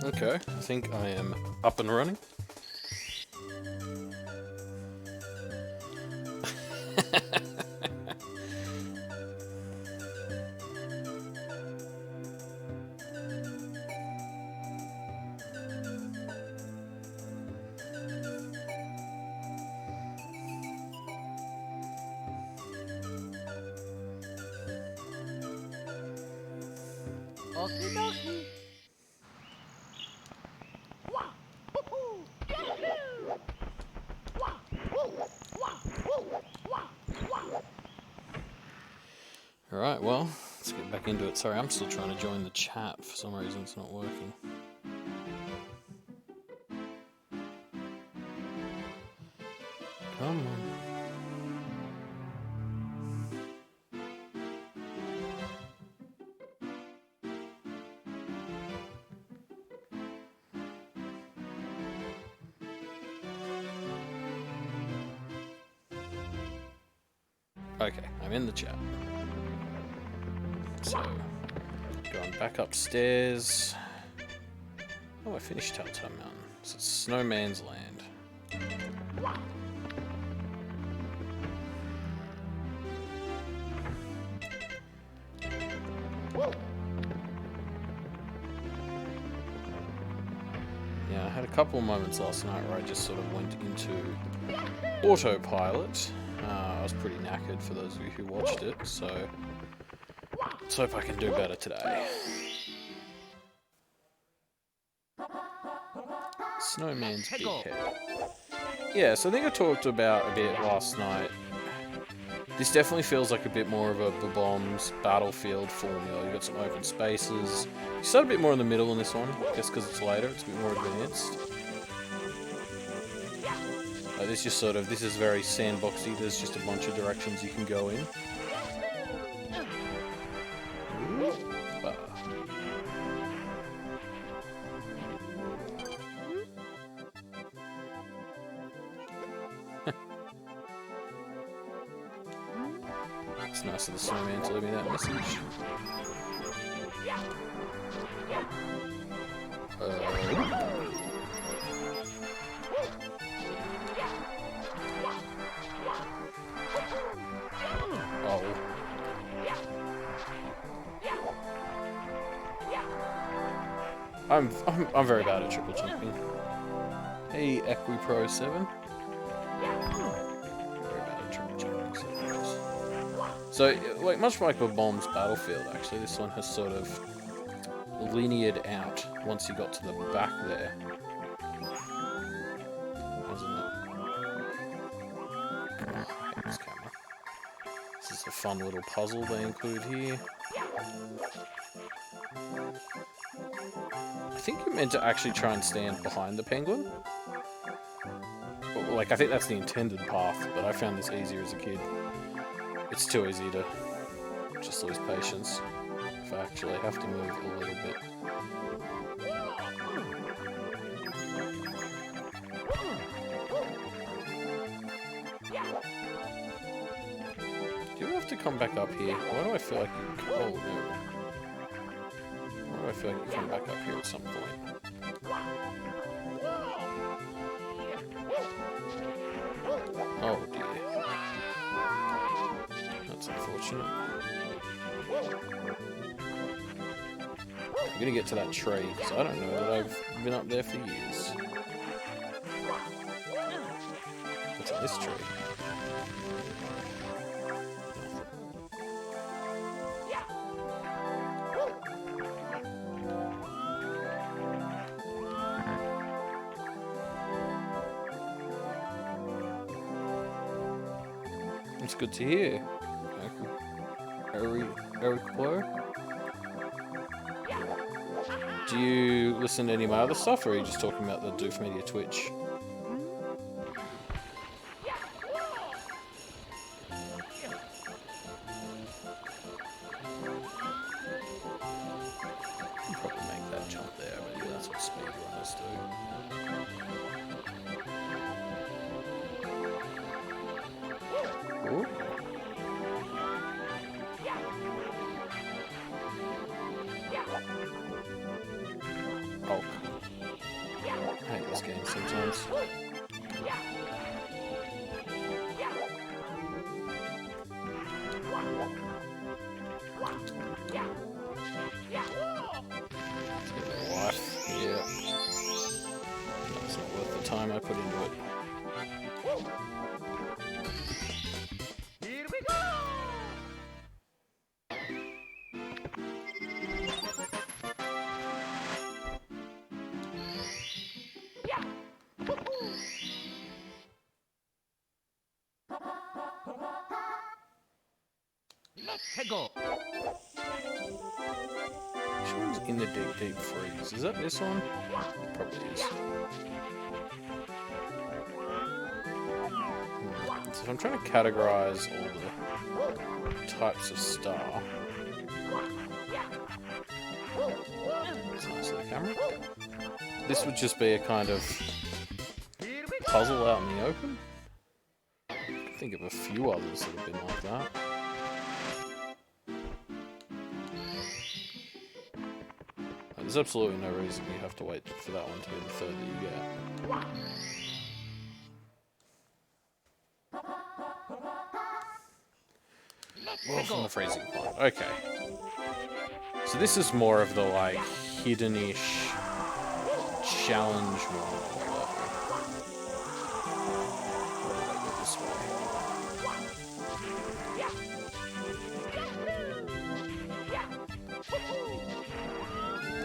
Okay, I think I am up and running. Okie dokie. Alright, well, let's get back into it. Sorry, I'm still trying to join the chat. For some reason it's not working. Come on. Okay, I'm in the chat. So, going back upstairs. Oh, I finished Telltale Mountain. So it's Snowman's Land. Yeah, I had a couple of moments last night where I just sort of went into autopilot. I was pretty knackered for those of you who watched it, so let's hope I can do better today. Snowman's Big Head. Yeah, so I think I talked about a bit last night. This definitely feels like a bit more of a Bombs Battlefield formula. You've got some open spaces. You start a bit more in the middle in this one, I guess because it's later, it's a bit more advanced. This just sort of, this is very sandboxy, there's just a bunch of directions you can go in. It's nice of the snowman to leave me that message. I'm very bad at triple jumping. Hey, EquiPro 7. Very bad at triple jumping. So, like much like the Bombs Battlefield, actually, this one has sort of lineared out once you got to the back there, hasn't it? Oh, I hate this camera. This is a fun little puzzle they include here. I think you're meant to actually try and stand behind the penguin. Like, I think that's the intended path, but I found this easier as a kid. It's too easy to just lose patience if I actually have to move a little bit. Do you have to come back up here? Why do I feel like you... Oh, no. Why do I feel like you come back up here at some point? Oh, dear. That's unfortunate. I'm gonna get to that tree, because I don't know that I've been up there for years. What's in this tree? It's good to hear. Eric Blur? Do you listen to any of my other stuff, or are you just talking about the Doof Media Twitch? You can probably make that jump there, but yeah, that's what speedrunners do. Ooh. Oh, sometimes. Life. Yeah. That's not worth the time I put into it. Here we go! Let's go! Which one's in the deep, deep freeze? Is that this one? Probably is. So if I'm trying to categorize all the types of star. That's nice of the camera. This would just be a kind of puzzle out in the open. I can think of a few others that have been like that. There's absolutely no reason you have to wait for that one to be the third that you get. Well, from the freezing point. Okay. So this is more of the, like, hidden-ish challenge one level. This way.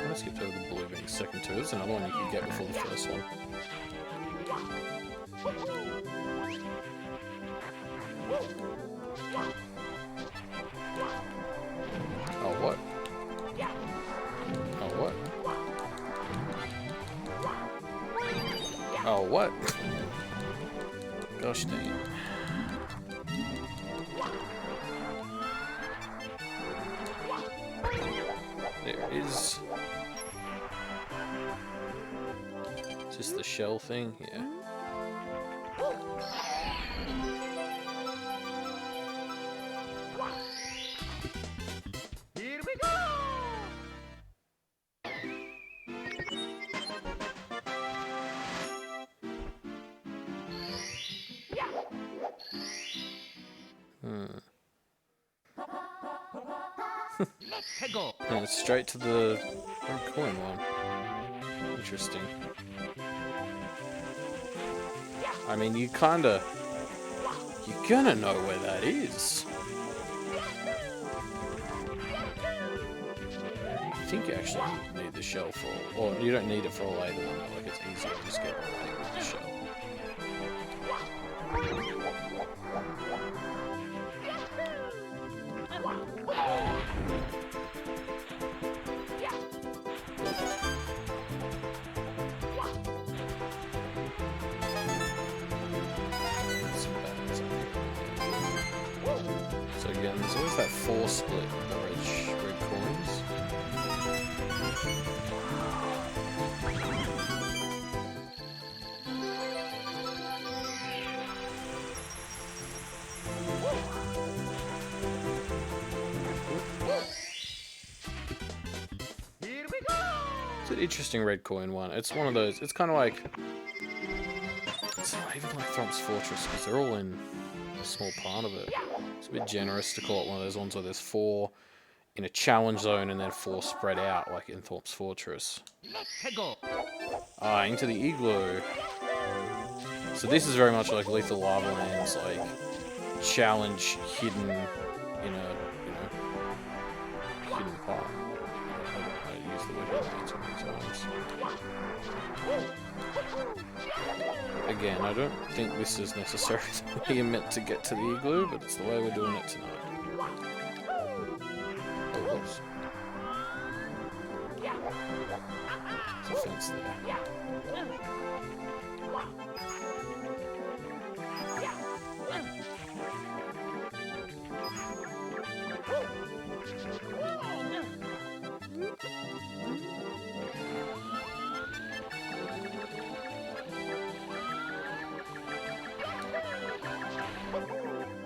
Let's skip over the blue being second to it. There's another one you can get before the first one. Oh, what? Oh, what? Oh, what? Gosh dang it. There is... Just the shell thing? Yeah. Here we go! Let's go! And it's straight to the red coin one. Interesting. I mean, you're gonna know where that is. I think you actually need the shell for, or you don't need it for a later than that. Like, it's easier to just get it right with the shell. So again, there's always that 4 split with the red coins. Here we go! It's an interesting red coin one. It's one of those, it's kind of like, it's not even like Thromp's Fortress, because they're all in a small part of it. It's a bit generous to call it one of those ones where there's 4 in a challenge zone and then 4 spread out, like in Thorpe's Fortress. Let's go! Ah, into the igloo. So this is very much like Lethal Lava Land's, like, challenge hidden in a, you know, hidden part. I don't know how to use the word hidden too many times. Again, I don't think this is necessarily the way you're meant to get to the igloo, but it's the way we're doing it tonight. Oh, whoops. There's a fence there.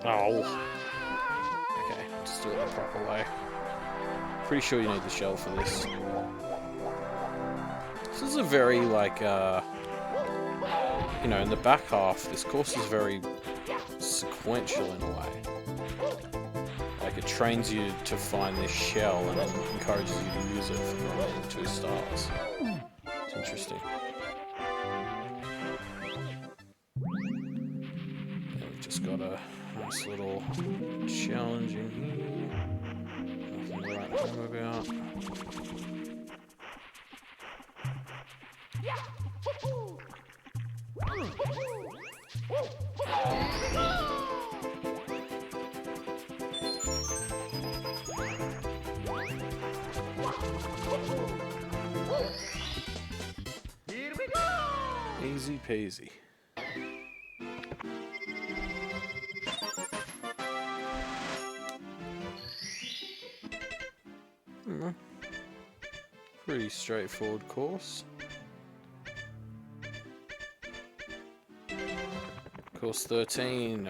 Oh. Okay, just do it the proper way. Pretty sure you need the shell for this. This is a very, like, you know, in the back half, this course is very sequential in a way. Like, it trains you to find this shell and then encourages you to use it for the remaining 2 stars. It's interesting. And we've just got a nice little challenge in here. Nothing to write home about. Here we go! Easy peasy. Pretty straightforward course. Course 13.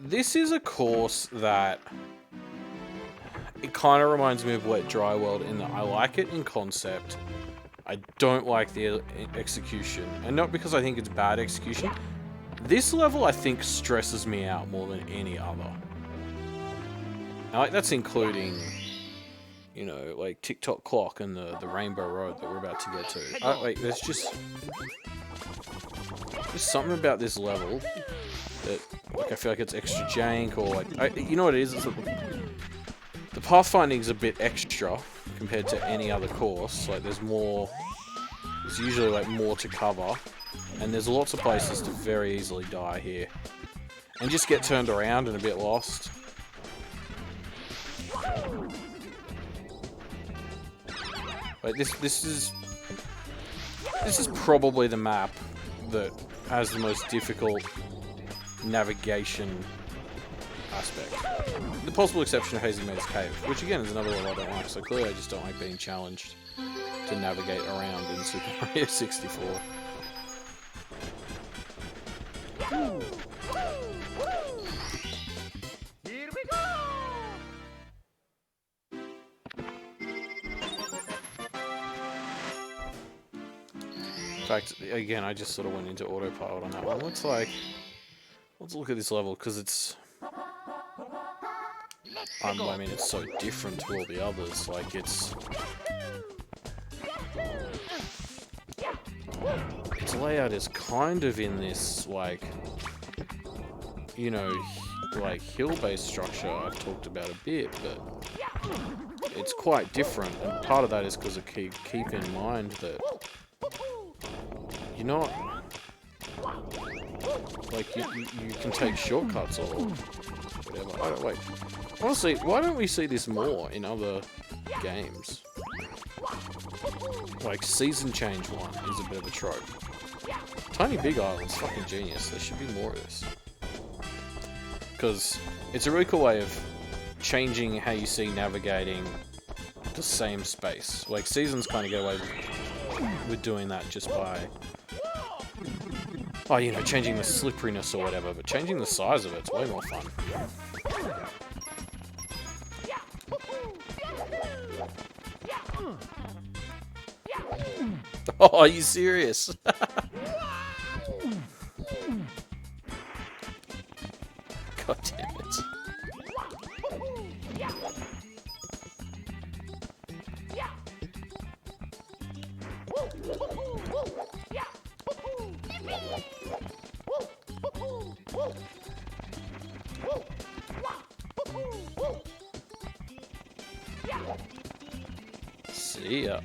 This is a course that it kind of reminds me of Wet Dry World in that I like it in concept. I don't like the execution, and not because I think it's bad execution. This level I think stresses me out more than any other. Now, like, that's including, you know, like TikTok Clock and the Rainbow Road that we're about to get to. Like, there's just something about this level that, like, I feel like it's extra jank, or like, you know what it is? It's the pathfinding's a bit extra compared to any other course. Like, there's usually like more to cover, and there's lots of places to very easily die here and just get turned around and a bit lost. Like, this is probably the map that has the most difficult navigation aspect. The possible exception of Hazy Maze Cave, which again is another one I don't like, so clearly I just don't like being challenged to navigate around in Super Mario 64. Here we go! In fact, again, I just sort of went into autopilot on that one. Let's look at this level, because it's... I mean, it's so different to all the others. Like, its layout is kind of in this, like, you know, like, hill-based structure I've talked about a bit, but it's quite different, and part of that is because keep in mind that you're not, like, you can take shortcuts or whatever. Wait. Honestly, why don't we see this more in other games? Like, Season Change one is a bit of a trope. Tiny Big Island's fucking genius. There should be more of this. Because it's a really cool way of changing how you see navigating the same space. Like, Seasons kind of get away with doing that just by, oh, you know, changing the slipperiness or whatever, but changing the size of it's way more fun. Oh, are you serious? God damn it. See ya.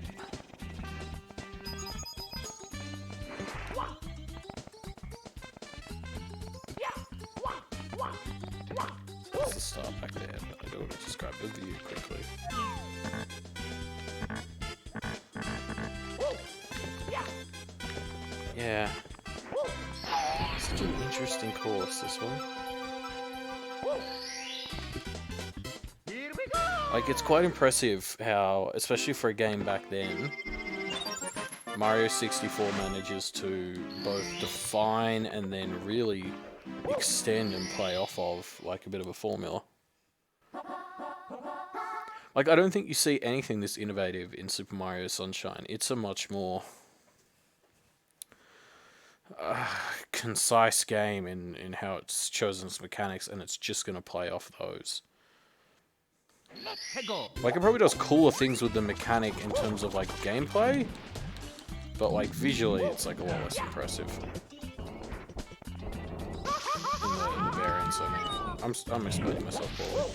That's the start back there, but I do want to describe the view quickly. Yeah. Such an interesting course, this one. Like, it's quite impressive how, especially for a game back then, Mario 64 manages to both define and then really extend and play off of, like, a bit of a formula. Like, I don't think you see anything this innovative in Super Mario Sunshine. It's a much more... concise game in how it's chosen its mechanics, and it's just gonna play off those. Like, it probably does cooler things with the mechanic in terms of like gameplay, but like visually, it's like a lot less impressive. In the variants, I mean, I'm explaining myself poorly.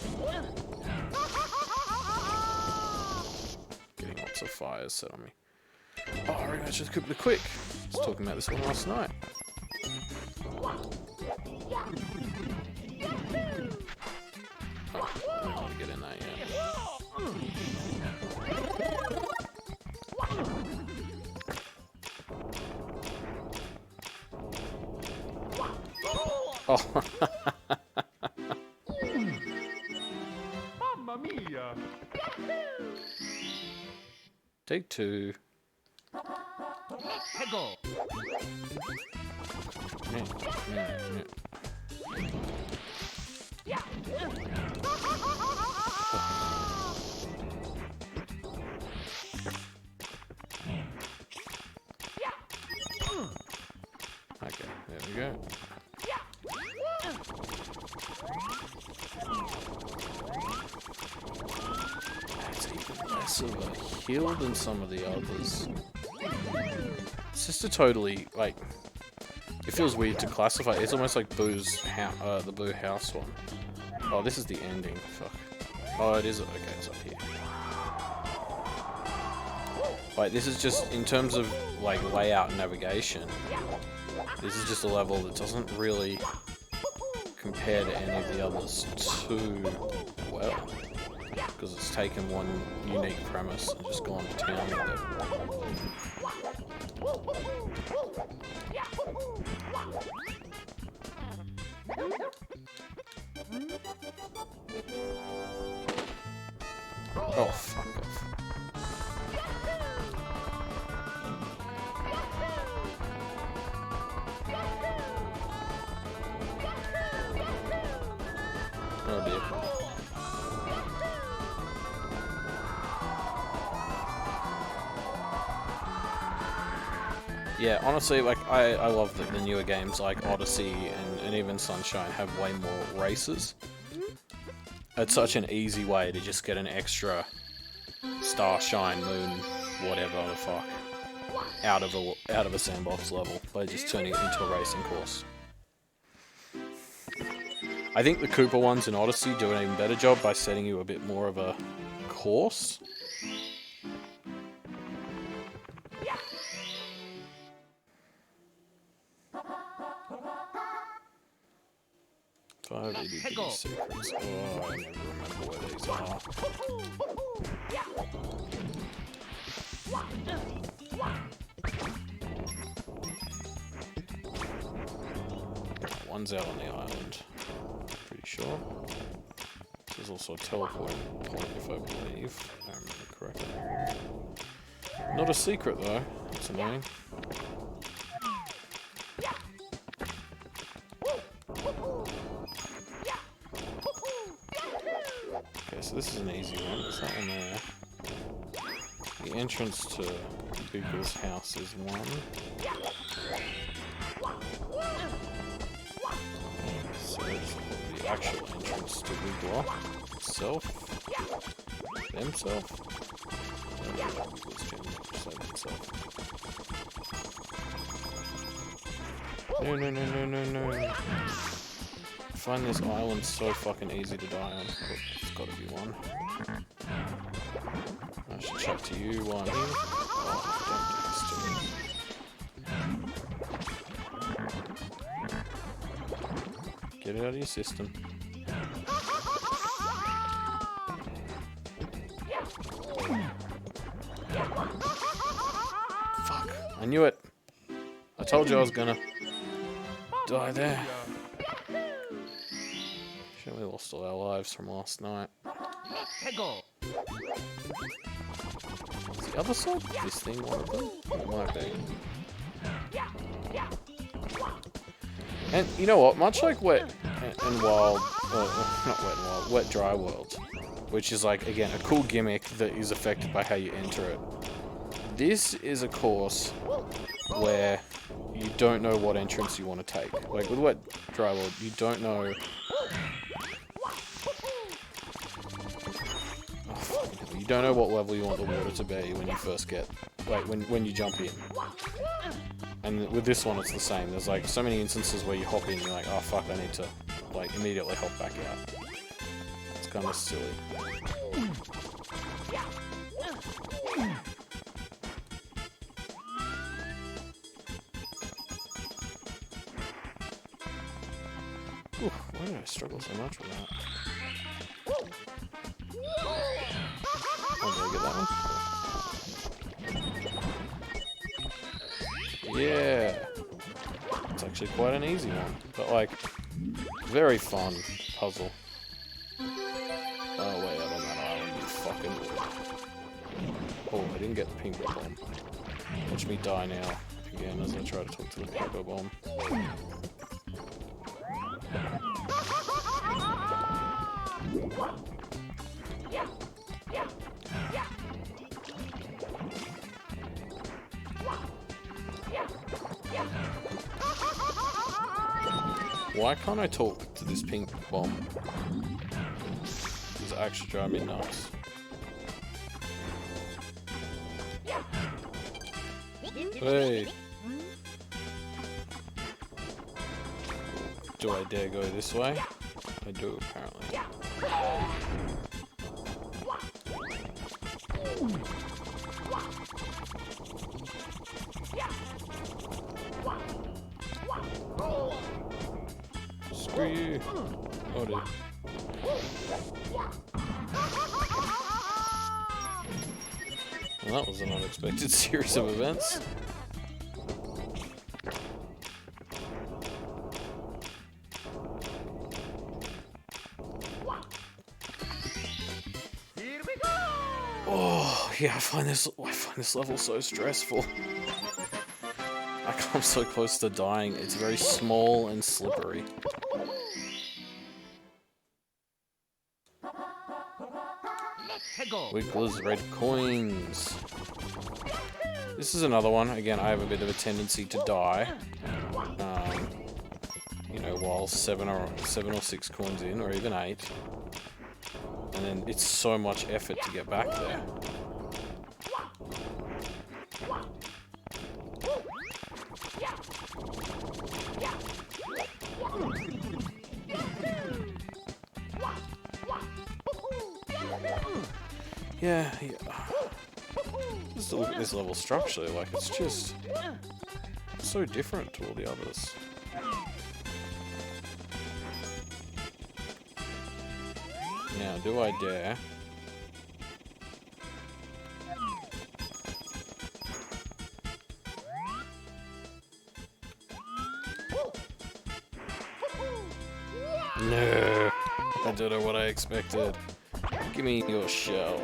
Getting lots of fires set on me. Oh, I reckon I should keep it quick. I was talking about this one last night. Oh, I don't want to get in that yet. Oh. Mamma mia! Take two. Okay, there we go. It's even less of a hill than some of the others. It's just a totally, like, it feels weird to classify. It's almost like Boo's the Boo house one. Oh, this is the ending. Fuck. Oh, it is. Okay, it's up here. Like, this is just, in terms of, like, layout and navigation, this is just a level that doesn't really compare to any of the others too well. Because it's taken one unique premise and just gone to town with it. Oh, fuck off. Oh dear. Yeah, honestly, like, I love that the newer games like Odyssey and even Sunshine have way more races. It's such an easy way to just get an extra star, shine, moon, whatever the fuck, out of a sandbox level by just turning it into a racing course. I think the Koopa ones in Odyssey do an even better job by setting you a bit more of a course. Five EDP secrets. Oh, I never remember where these are. One's out on the island. Pretty sure. There's also a teleporting point, if I believe. If I remember correctly. Not a secret though. That's annoying. Okay, so this is an easy one. There's that one there. The entrance to Google's house is one. So it's the actual entrance to Google itself. Themself. No, no, no, no, no, no. I find this island so fucking easy to die on. Oh, it's gotta be one. I should chat to you one. Oh, don't do this to me. Get it out of your system. Fuck. I knew it. I told you I was gonna die there. Shit, we lost all our lives from last night. Is the other side of this thing one of them? It might be. And you know what? Much like Wet and Wild, not Wet and Wild, Wet Dry World, which is like, again, a cool gimmick that is affected by how you enter it. This is a course where you don't know what entrance you want to take. Like with Wet Dry World, you don't know. Oh, fucking hell. You don't know what level you want the water to be when you first get, like when you jump in. And with this one, it's the same. There's like so many instances where you hop in, and you're like, oh fuck, I need to like immediately hop back out. It's kind of silly. Ooh, why did I struggle so much with that? Oh, did I get that one? Yeah! It's actually quite an easy one, but like, very fun puzzle. Oh wait, I'm on that island, you fucking... Oh, I didn't get the pink bomb. Watch me die now, again, as I try to talk to the pink bomb. Why can't I talk to this pink bomb? Does it actually drive me nuts? Hey! Do I dare go this way? I do, apparently. Screw you! Oh, dude. Well, that was an unexpected series of events. Oh, yeah, I find this level so stressful. I come so close to dying. It's very small and slippery. Wiggler's red coins. This is another one. Again, I have a bit of a tendency to die. You know, while 7 or 6 coins in, or even 8. And then it's so much effort to get back there. Yeah. Just look at this level structurally, like it's just so different to all the others. Now, do I dare? No, I don't know what I expected. Give me your shell.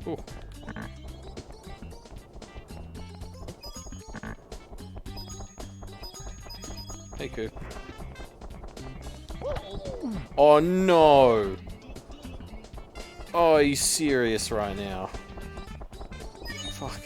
Ooh. Hey, Coop. Oh no! Oh, are you serious right now? Fuck.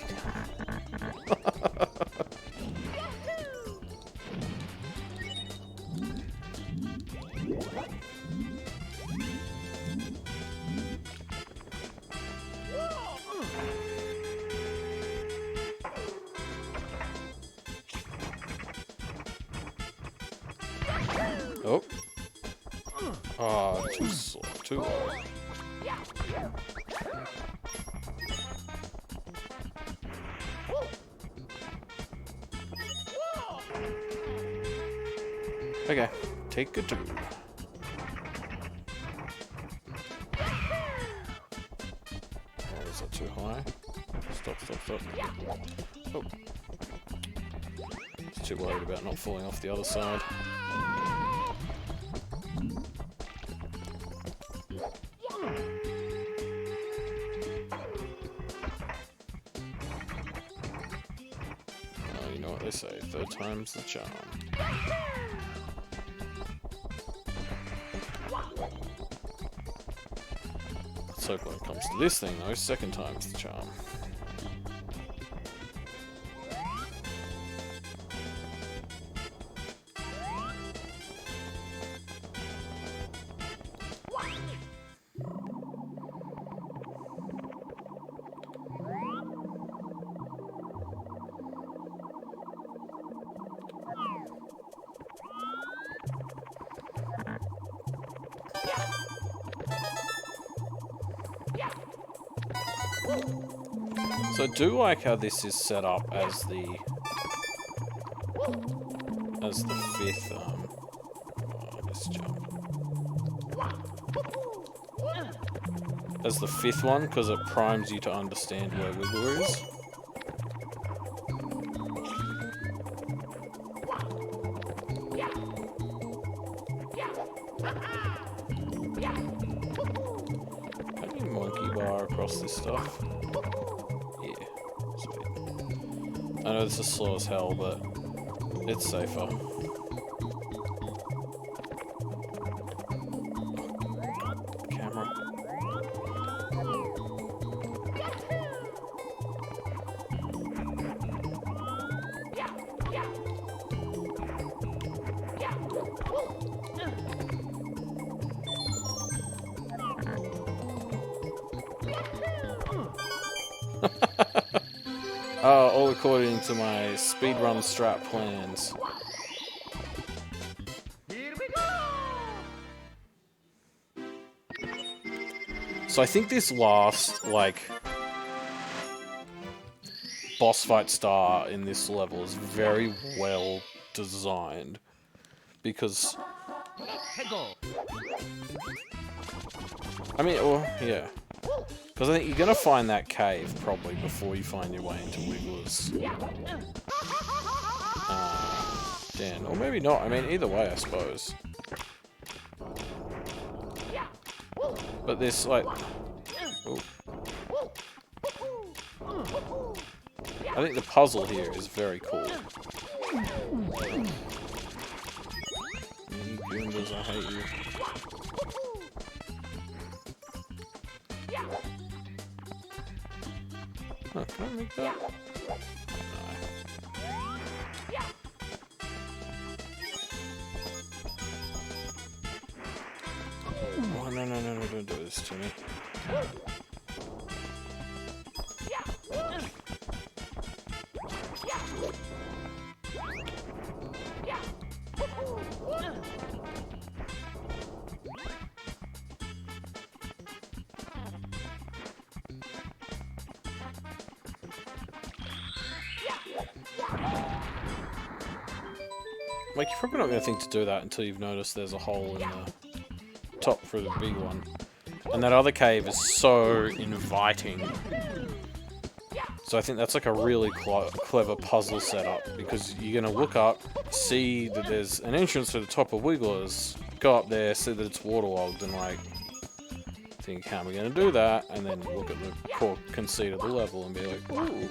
Oh. Oh, too slow, too low. Okay, take a two. Oh, is that too high? Stop. Oh. Just too worried about not falling off the other side. say, third time's the charm. Let's hope when it comes to this thing though, second time's the charm. So I do like how this is set up as the fifth this jump. As the fifth one, because it primes you to understand where Wiggler is. Can you monkey bar across this stuff? Yeah, sweet. I know this is slow as hell, but it's safer. Camera. All according to my speedrun strat plans. Here we go! So I think this last, like, boss fight star in this level is very well designed. Because... I mean, well, yeah. Because I think you're gonna find that cave, probably, before you find your way into Wiggler's den. Or maybe not, I mean, either way, I suppose. But this, like... Ooh. I think the puzzle here is very cool. You Goombas, I hate you. Huh, can I make that? No. Oh, no, don't do this to me. Like, you're probably not going to think to do that until you've noticed there's a hole in the top for the big one. And that other cave is so inviting. So I think that's like a really clever puzzle setup, because you're going to look up, see that there's an entrance to the top of Wiggler's, go up there, see that it's waterlogged, and like, think, how am I going to do that? And then look at the core conceit of the level and be like, ooh.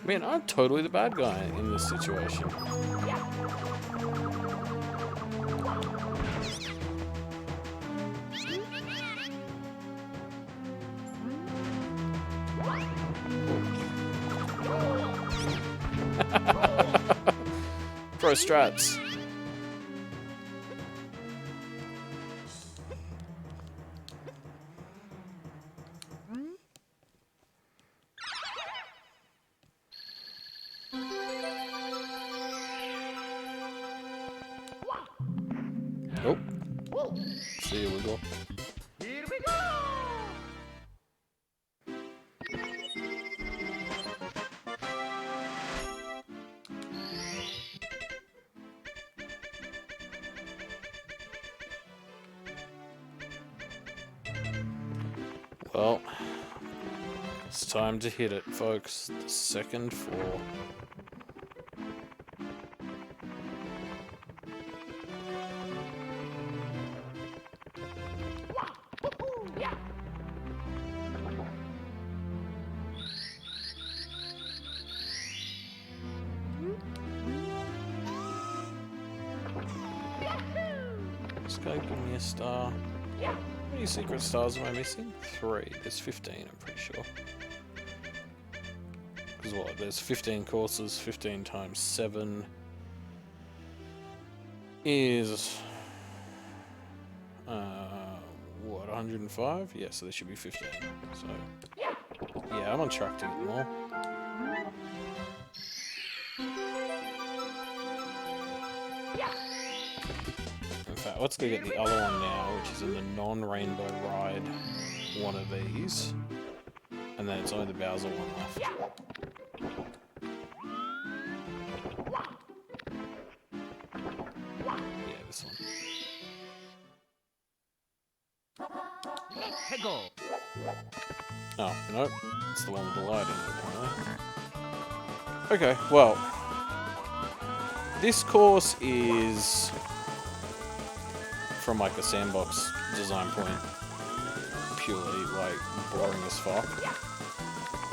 Man, I'm totally the bad guy in this situation. Pro strats. Nope. See you, Wiggle. Here we go! Well, it's time to hit it, folks. The second floor. This guy give me a star. How many secret stars am I missing? 3. There's 15, I'm pretty sure. Because what? There's 15 courses. 15 times 7 is... what, 105? Yeah, so there should be 15. So, yeah, I'm on track to get them all. In fact, let's go get the other one now, which is in the non-rainbow ride, one of these. And then it's only the Bowser one left. Yeah, this one. Oh, nope. It's the one with the light in it, apparently. Okay, well. This course is... from like a Sandbox design point, purely like boring as fuck.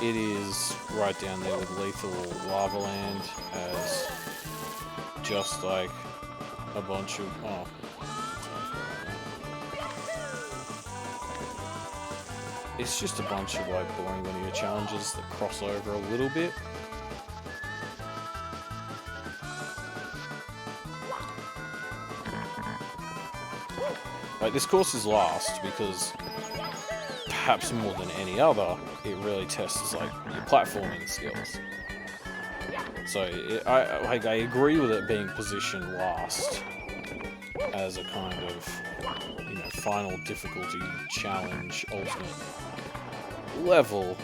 It is right down there with Lethal Lava Land as just like a bunch of it's just a bunch of like boring linear challenges that cross over a little bit. Like, this course is last because, perhaps more than any other, it really tests, like, your platforming skills. So, I agree with it being positioned last as a kind of, you know, final difficulty challenge, ultimate level.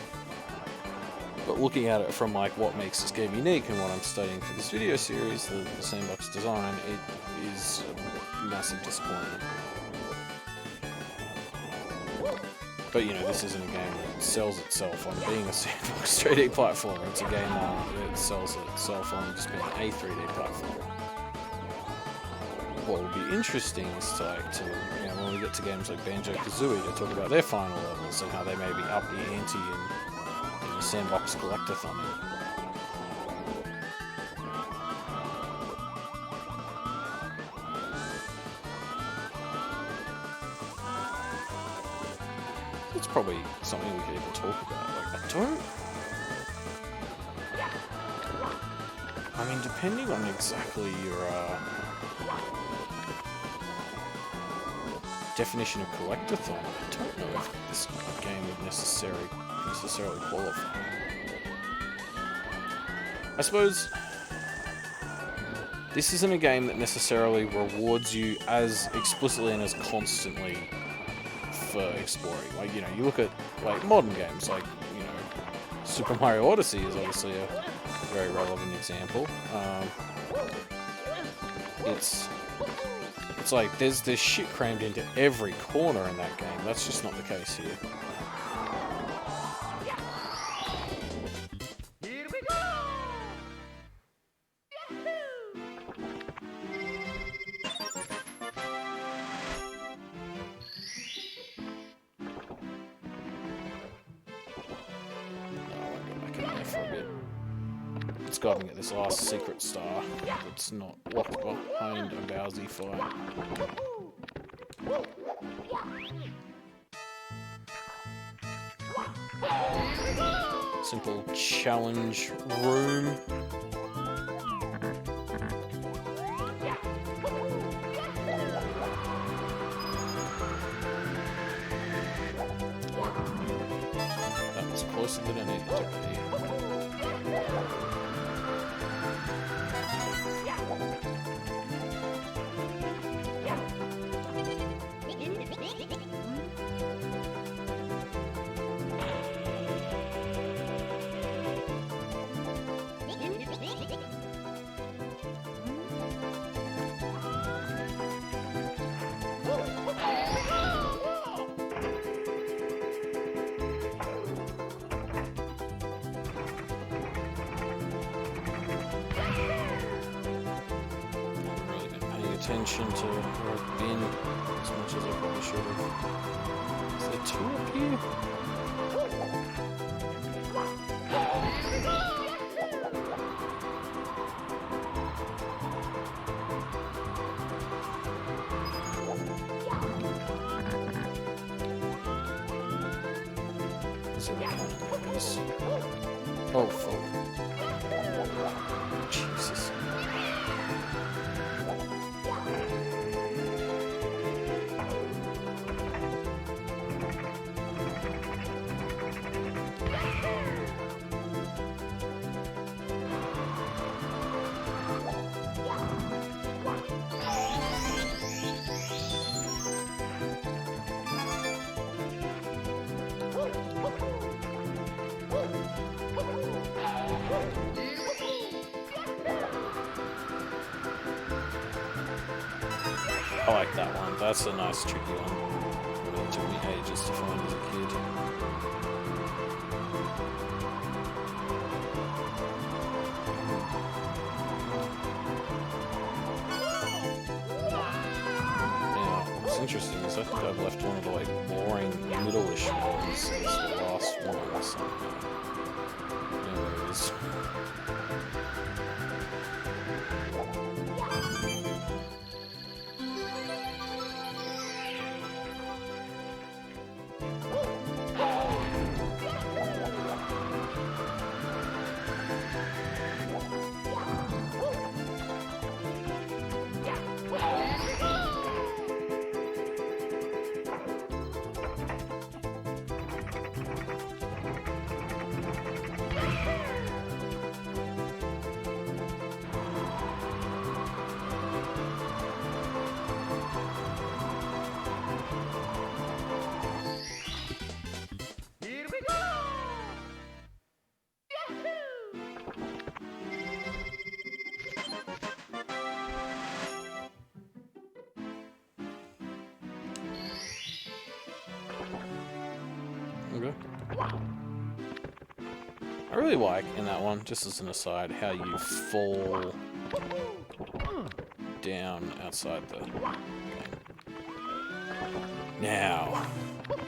But looking at it from, like, what makes this game unique and what I'm studying for this video series, the Sandbox design, it is a massive disappointment. But, you know, this isn't a game that sells itself on being a Sandbox 3D platformer. It's a game that sells itself on just being a 3D platformer. What would be interesting is to, you know, when we get to games like Banjo-Kazooie, to talk about their final levels and how they maybe up the ante in the Sandbox collectathon. It's probably something we could even talk about. Like, I mean, depending on exactly your definition of collectathon, I don't know if this game would necessarily qualify. I suppose this isn't a game that necessarily rewards you as explicitly and as constantly for exploring. Like, you know, you look at like modern games, like, you know, Super Mario Odyssey is obviously a very relevant example. It's like there's shit crammed into every corner in that game. That's just not the case here. Here we go! Let's go and get this last secret star that's not locked behind a Bowsy fight. Simple challenge room. That was closer than I needed to be. attention to where I've been as much as I probably should have. Is there two up here? Is it this? Oh, fuck. Jesus. I like that one. That's a nice, tricky one. It took me ages to find as a kid. Now, what's interesting is I think I've left one of the like boring middle-ish ones as the last one somehow. Yeah, there it is. Here we go! Okay. I really like in that one, just as an aside, how you fall down outside the game. Now,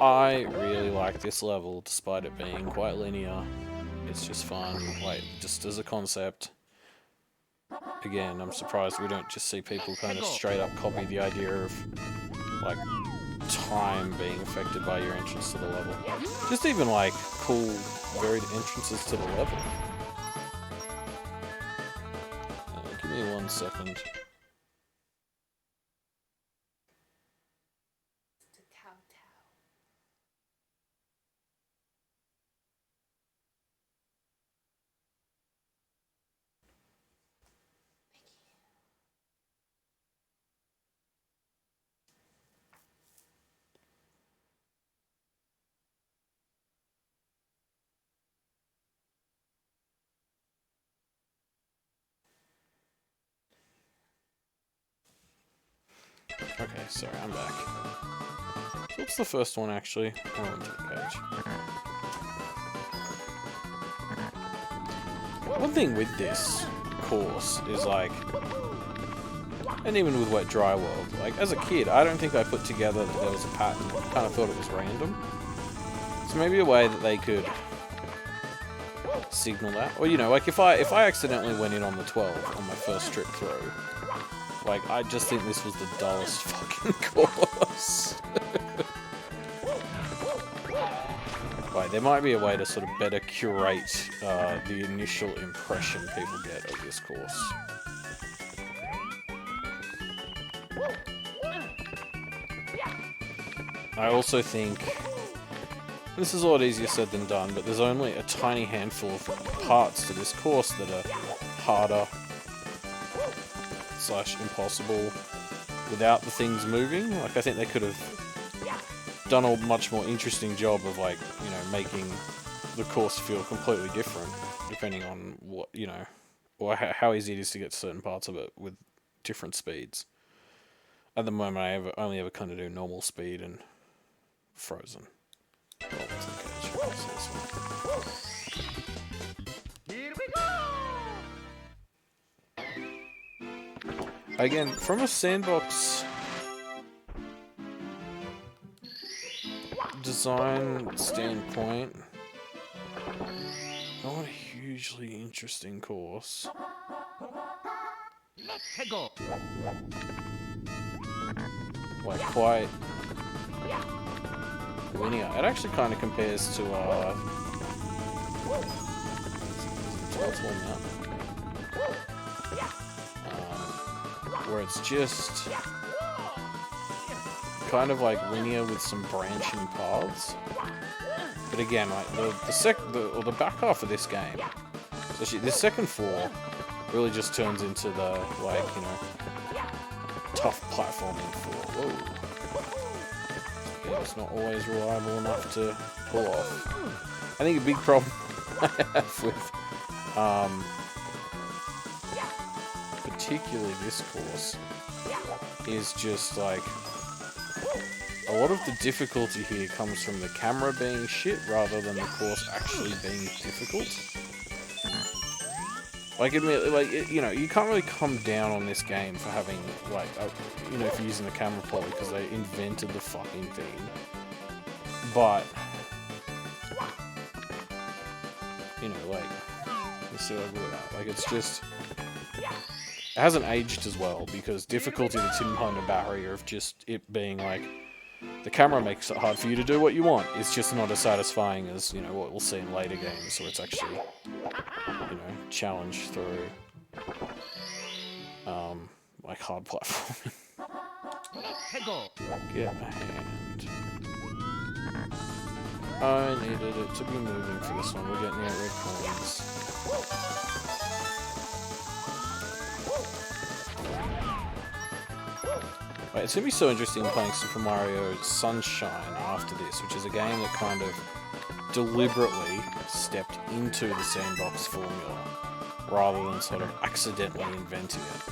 I really like this level, despite it being quite linear. It's just fun, like, just as a concept. Again, I'm surprised we don't just see people kind of straight up copy the idea of, like, time being affected by your entrance to the level. Just even, like, cool, varied entrances to the level. Give me 1 second. Okay, sorry, I'm back. So what's the first one, actually? Oh, into the cage. One thing with this course is, like, and even with Wet Dry World, like, as a kid, I don't think I put together that there was a pattern. I kind of thought it was random. So maybe a way that they could signal that. Or, you know, like, if I accidentally went in on the 12 on my first trip through, like, I just think this was the dullest fucking course. Right, there might be a way to sort of better curate the initial impression people get of this course. I also think, this is a lot easier said than done, but there's only a tiny handful of parts to this course that are harder / impossible without the things moving. Like, I think they could have done a much more interesting job of, like, you know, making the course feel completely different depending on what, you know, or how easy it is to get certain parts of it with different speeds. At the moment, I only ever kind of do normal speed and frozen. Oh, what's the cage? What's this one? Here we go! again, from a Sandbox design standpoint, not a hugely interesting course. Let's go. Like, quite linear. It actually kind of compares to, Turtle Mountain. Where it's just kind of like linear with some branching paths. But again, like the back half of this game, especially this second floor, really just turns into the, like, you know, tough platforming floor. Whoa. Yeah, it's not always reliable enough to pull off. I think a big problem I have with particularly this course is just like a lot of the difficulty here comes from the camera being shit rather than the course actually being difficult. Like, admittedly, like, you know, you can't really come down on this game for having, like, you know, for using the camera poly because they invented the fucking thing. But, you know, like, let's see, like, look at that. Like, it's just, it hasn't aged as well because difficulty that's hidden behind the barrier of just it being like the camera makes it hard for you to do what you want. It's just not as satisfying as, you know, what we'll see in later games where it's actually, you know, challenged through like hard platforming. Get a hand. I needed it to be moving for this one. We're getting out red coins. Right, it's going to be so interesting playing Super Mario Sunshine after this, which is a game that kind of deliberately stepped into the Sandbox formula, rather than sort of accidentally inventing it.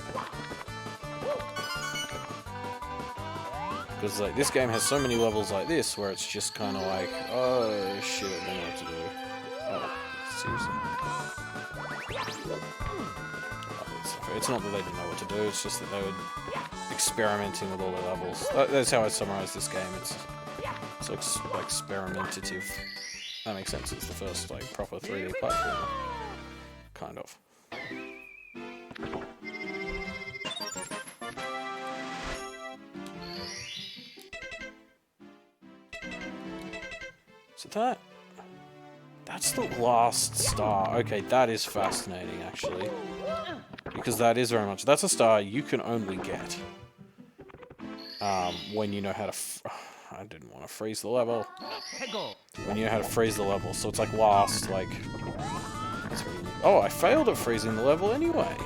Because, like, this game has so many levels like this, where it's just kind of like, oh shit, I don't know what to do. Oh, seriously. It's not that they didn't know what to do, it's just that they were experimenting with all the levels. That's how I summarize this game. It's like experimentative. That makes sense. It's the first like proper 3D platformer, kind of. So that's the last star. Okay, that is fascinating actually, because that is very much, that's a star you can only get when you know how to I didn't want to freeze the level. When you know how to freeze the level, so it's like last, like, oh, I failed at freezing the level anyway.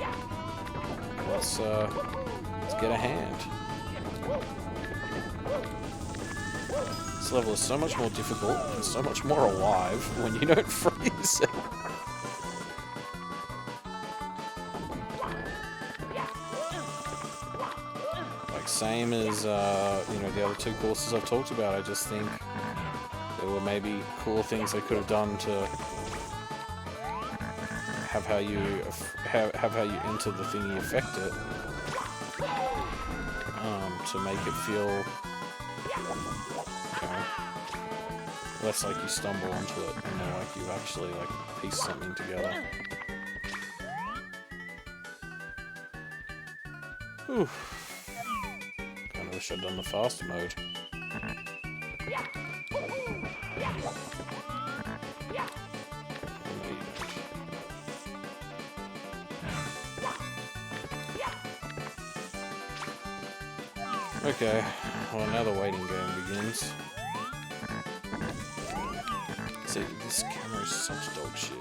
Let's get a hand. This level is so much more difficult and so much more alive when you don't freeze it. Same as, you know, the other two courses I've talked about. I just think there were maybe cool things they could have done to have how you enter the thing you affect it, to make it feel, you know, less like you stumble onto it and more like you've actually like pieced something together. Whew. I wish I'd done the faster mode. Okay, well now the waiting game begins. See, this camera is such dog shit.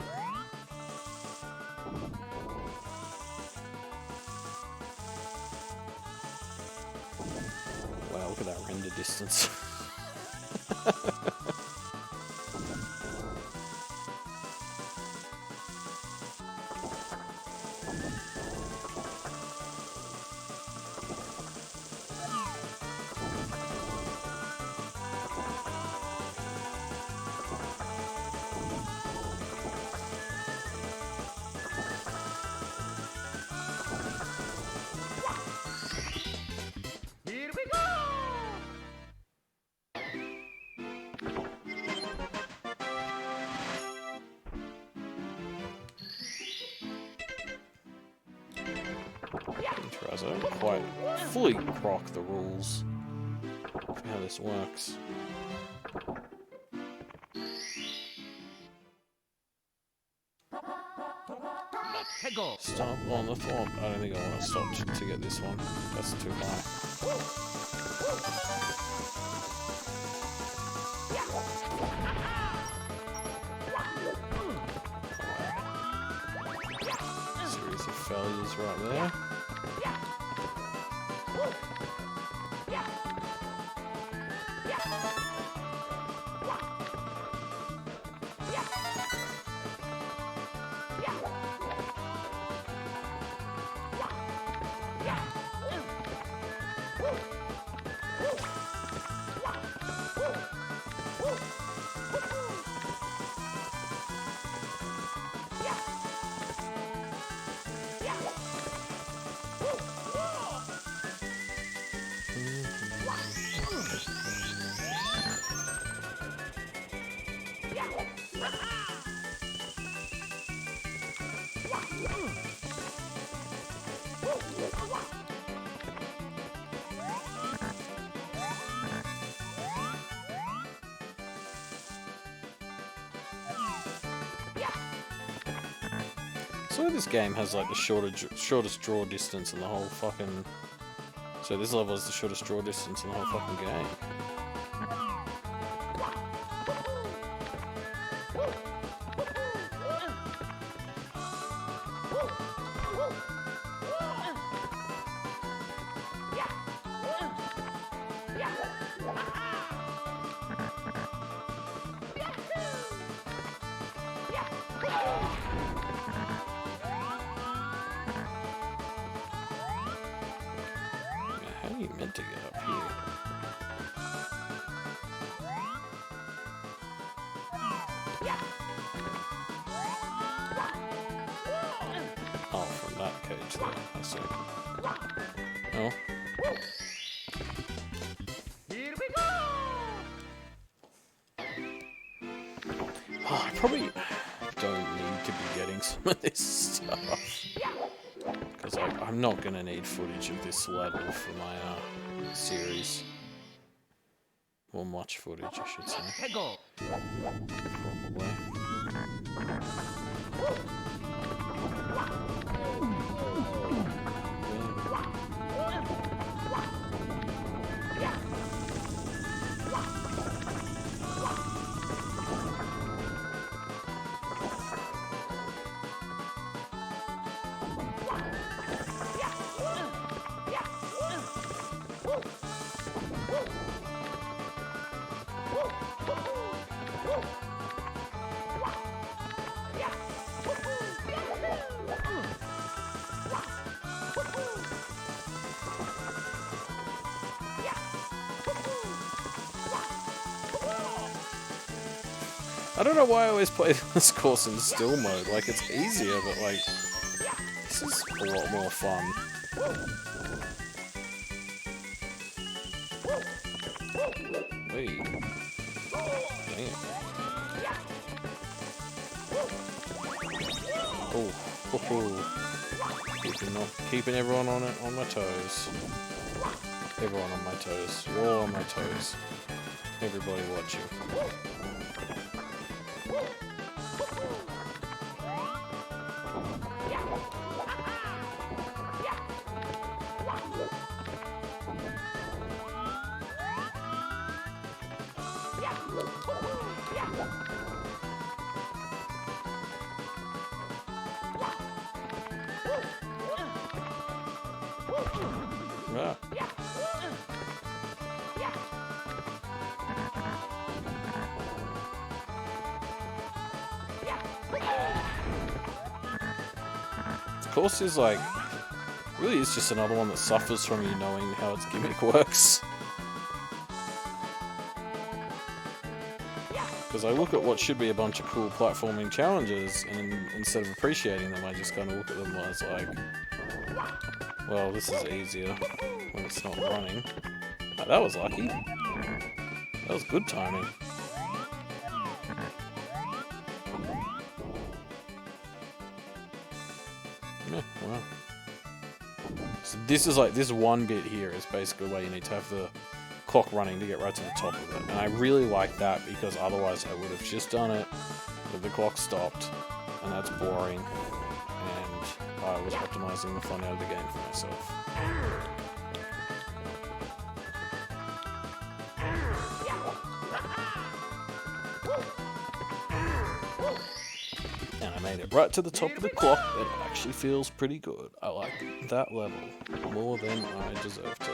Wow, look at that render distance. Interesting. I don't quite fully grok the rules for how this works. Stop on the thwomp. I don't think I want to stop to get this one. That's too high. Series of failures right there. So this game has like the shortest draw distance in the whole fucking... So this level is the shortest draw distance in the whole fucking game. Meant to get up here. Oh, from that cage there, I see. Oh. Here we go! Oh, I probably don't need to be getting some of this stuff. Because I'm not going to need footage of this level for my series. Or much footage, I should say. Probably. I don't know why I always play this course in still mode. Like, it's easier, but like, this is a lot more fun. Wait. Damn. Oh. Keeping everyone on my toes. Everyone on my toes. You're all on my toes. Everybody watching. Ah. Of course, is like really is just another one that suffers from you knowing how its gimmick works. Because I look at what should be a bunch of cool platforming challenges, and instead of appreciating them, I just kind of look at them as like, well, this is easier when it's not running. Oh, that was lucky. That was good timing. Yeah, wow. So this is like, this one bit here is basically where you need to have the clock running to get right to the top of it. And I really like that because otherwise I would have just done it with the clock stopped, and that's boring, and I was optimizing the fun out of the game for myself. And I made it right to the top of the clock. It actually feels pretty good. I like that level more than I deserve to.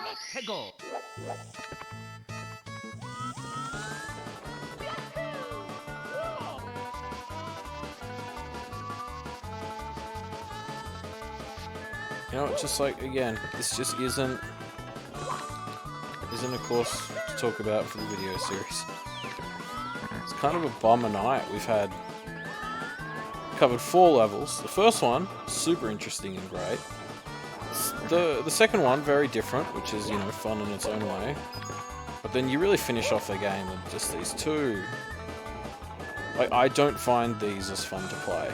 Let's go. You know, just like, again, this just isn't a course to talk about for the video series. It's kind of a bummer night. We've covered 4 levels. The first one, super interesting and great. The second one, very different, which is, you know, fun in its own way. But then you really finish off the game with just these 2. Like, I don't find these as fun to play.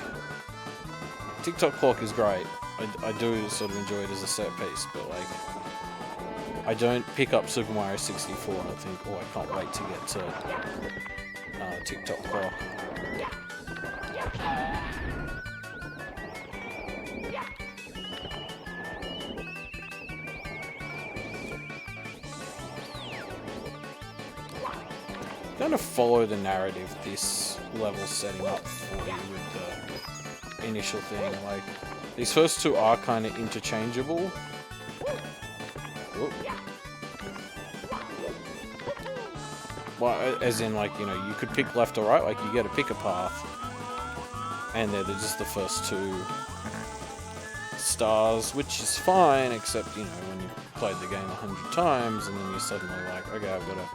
TikTok Clock is great. I do sort of enjoy it as a set piece, but like, I don't pick up Super Mario 64 and I think, oh, I can't wait to get to TikTok Clock. Kind of follow the narrative this level setting up for you with the initial thing. Like, these first 2 are kind of interchangeable. Whoop. Well, as in, like, you know, you could pick left or right, like, you get to pick a path. And they're just the first 2 stars, which is fine, except, you know, when you've played the game 100 times, and then you're suddenly like, okay, I've got to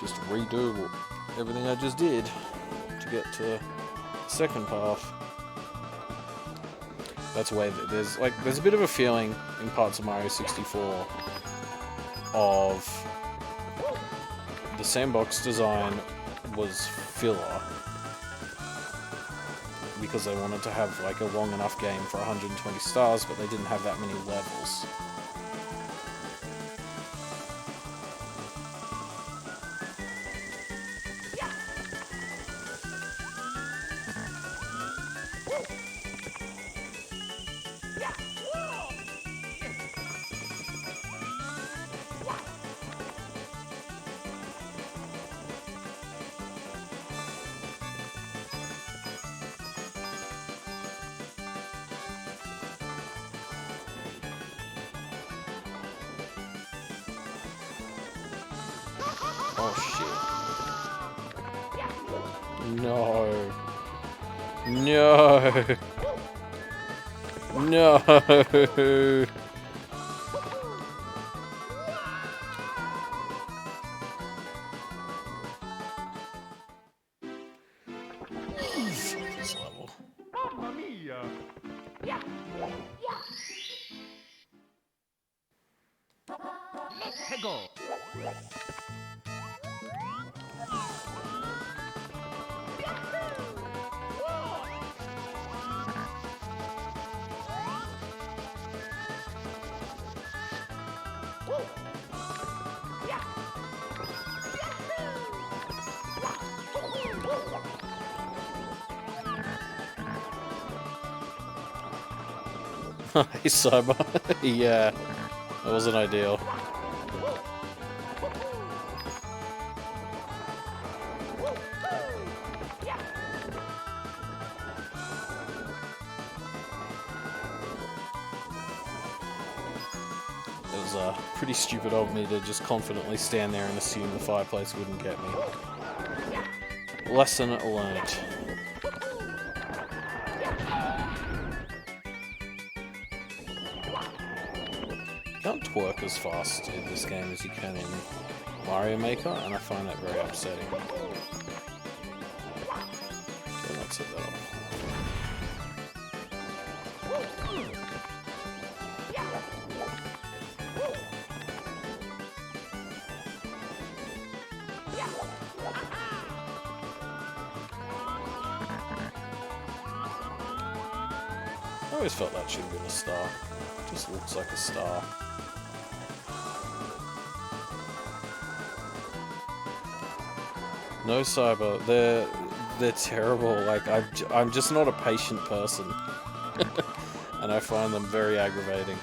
just redo everything I just did to get to the second path. That's why there's a bit of a feeling in parts of Mario 64 of the Sandbox design was filler because they wanted to have like a long enough game for 120 stars, but they didn't have that many levels. Oh shit. No. No. No. This level. Mamma mia. Let's go. Hey, Cyber. Yeah, that wasn't ideal. It was pretty stupid of me to just confidently stand there and assume the fireplace wouldn't get me. Lesson learned. You can't twerk as fast in this game as you can in Mario Maker, and I find that very upsetting. set that up. I always felt that should have been a star. Just looks like a star. No cyber, they're terrible. Like I'm just not a patient person, and I find them very aggravating.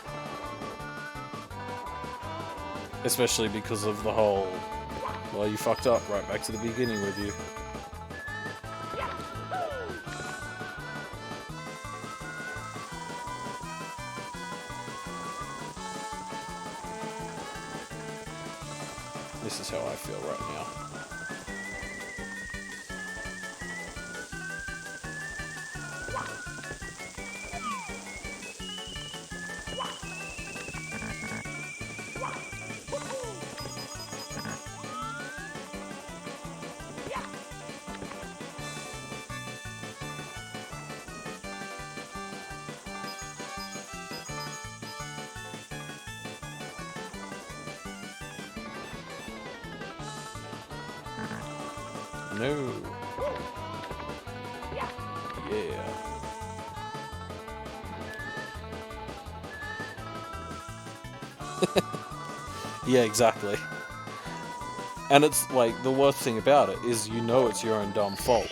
Especially because of the whole, well, you fucked up, right back to the beginning with you. This is how I feel right now. No. Yeah. Yeah, exactly. And it's like, the worst thing about it is you know it's your own dumb fault.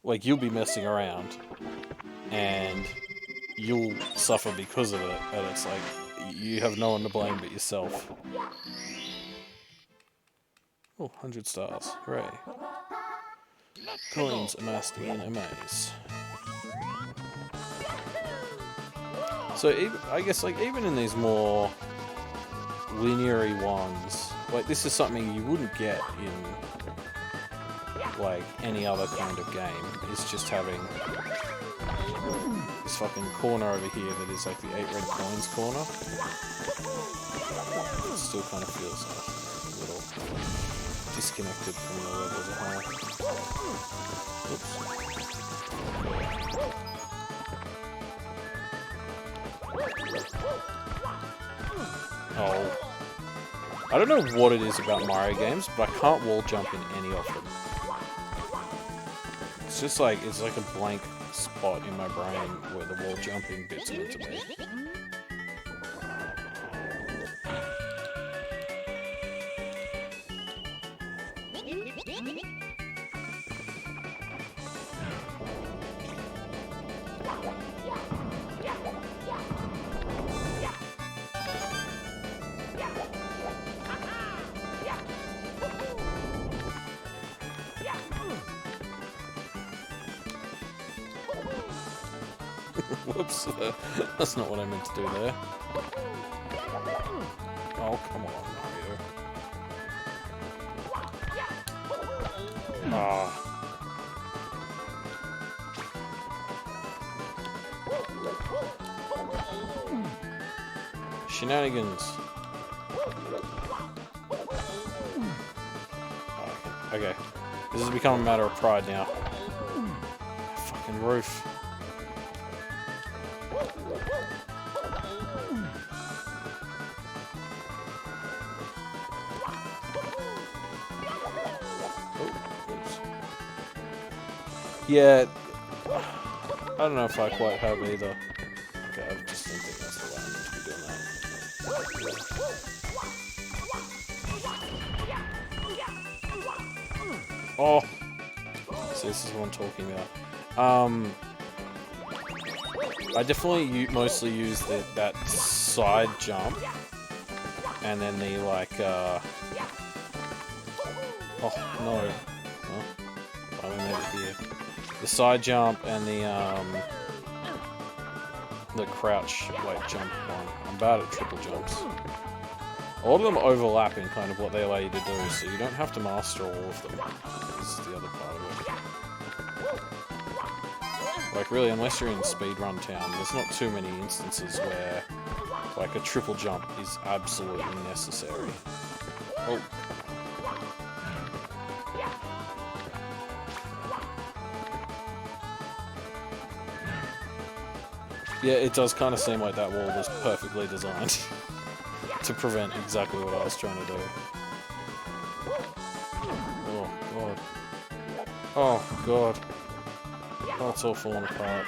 Like, you'll be messing around and you'll suffer because of it, and it's like, you have no one to blame but yourself. Oh, 100 stars. Hooray. Coins amassed in a maze. So, I guess, like, even in these more linear-y ones, like, this is something you wouldn't get in, like, any other kind of game. It's just having this fucking corner over here that is, like, the 8 red coins corner. It still kind of feels a little disconnected from the level as a whole. Oops. Oh. I don't know what it is about Mario games, but I can't wall jump in any of them. It's just like, it's like a blank spot in my brain where the wall jumping bit's meant to be. Whoops, that's not what I meant to do there. Oh, come on, Mario. Ah. Shenanigans. Oh, okay. This has become a matter of pride now. Fucking roof. Yeah, I don't know if I quite have either. Okay, I just don't think that's the way I'm meant to be doing that. Oh! So this is what I'm talking about. I definitely mostly use that side jump, and then the, like, oh, no. Oh, we made it here. The side jump and the crouch, like, jump one. I'm bad at triple jumps. A lot of them overlap in kind of what they allow you to do, so you don't have to master all of them. This is the other part of it. Like, really, unless you're in speedrun town, there's not too many instances where, like, a triple jump is absolutely necessary. Oh. Yeah, it does kind of seem like that wall was perfectly designed to prevent exactly what I was trying to do. Oh, God. Oh, God. Oh, it's all falling apart.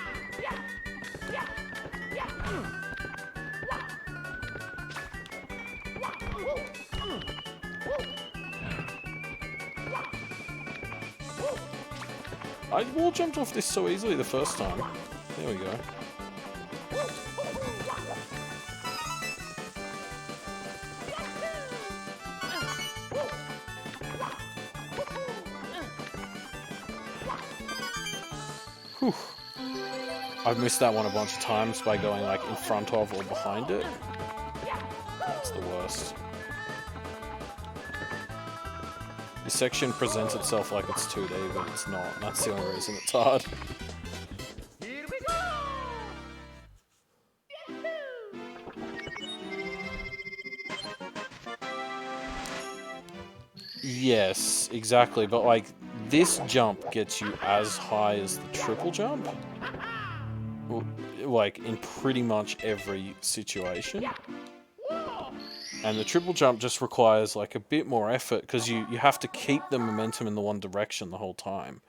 I wall jumped off this so easily the first time. There we go. Whew. I've missed that one a bunch of times by going like in front of or behind it. That's the worst. This section presents itself like it's 2D, but it's not. That's the only reason it's hard. Here we go! Yes, exactly, but like this jump gets you as high as the triple jump. Like in pretty much every situation. And the triple jump just requires like a bit more effort because you have to keep the momentum in the one direction the whole time.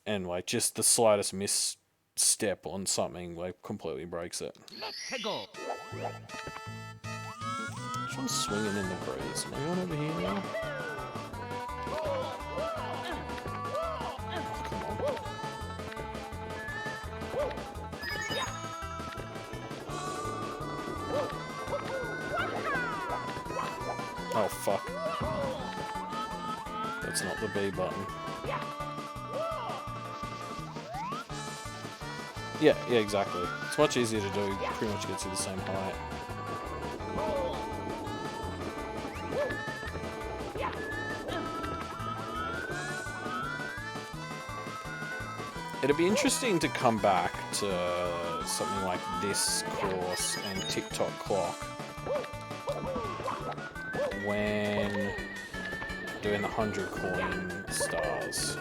And like just the slightest misstep on something like completely breaks it. Let's go! Which one's swinging in the breeze? Am I going over here now? Oh, come on. Oh, fuck. That's not the B button. Yeah, exactly. It's much easier to do. Pretty much gets you the same height. It'd be interesting to come back to something like this course and TikTok clock when doing the 100 coin stars.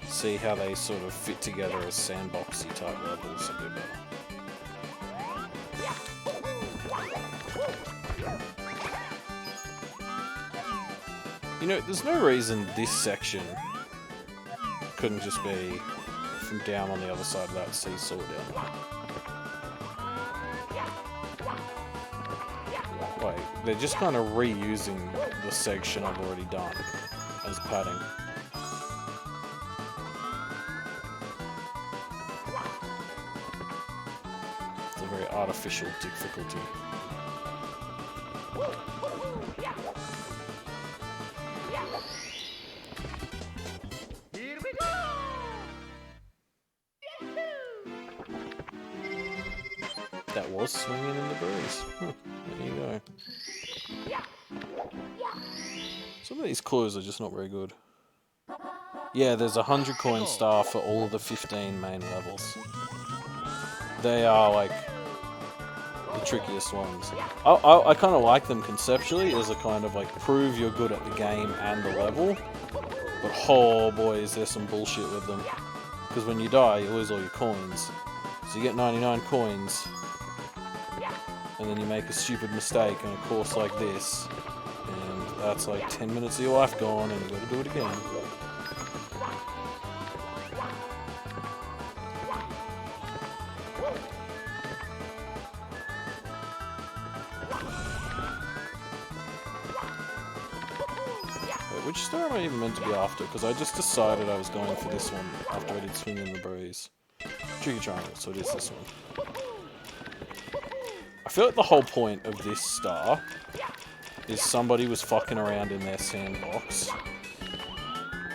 See how they sort of fit together as sandboxy type levels a bit better. You know, there's no reason this section couldn't just be from down on the other side of that seesaw down there. Like, they're just kind of reusing the section I've already done as padding. It's a very artificial difficulty. Here we go! That was swinging in the breeze. There you go. Some of these clues are just not very good. Yeah, there's a 100 coin star for all of the 15 main levels. They are like the trickiest ones. I kind of like them conceptually as a kind of like prove you're good at the game and the level. But oh boy, is there some bullshit with them. Because when you die, you lose all your coins. So you get 99 coins. And then you make a stupid mistake in a course like this. And that's like 10 minutes of your life gone and you gotta do it again. Which star am I even meant to be after? Because I just decided I was going for this one after I did Swing in the Breeze. Tricky Triangle, so it is this one. I feel like the whole point of this star is somebody was fucking around in their sandbox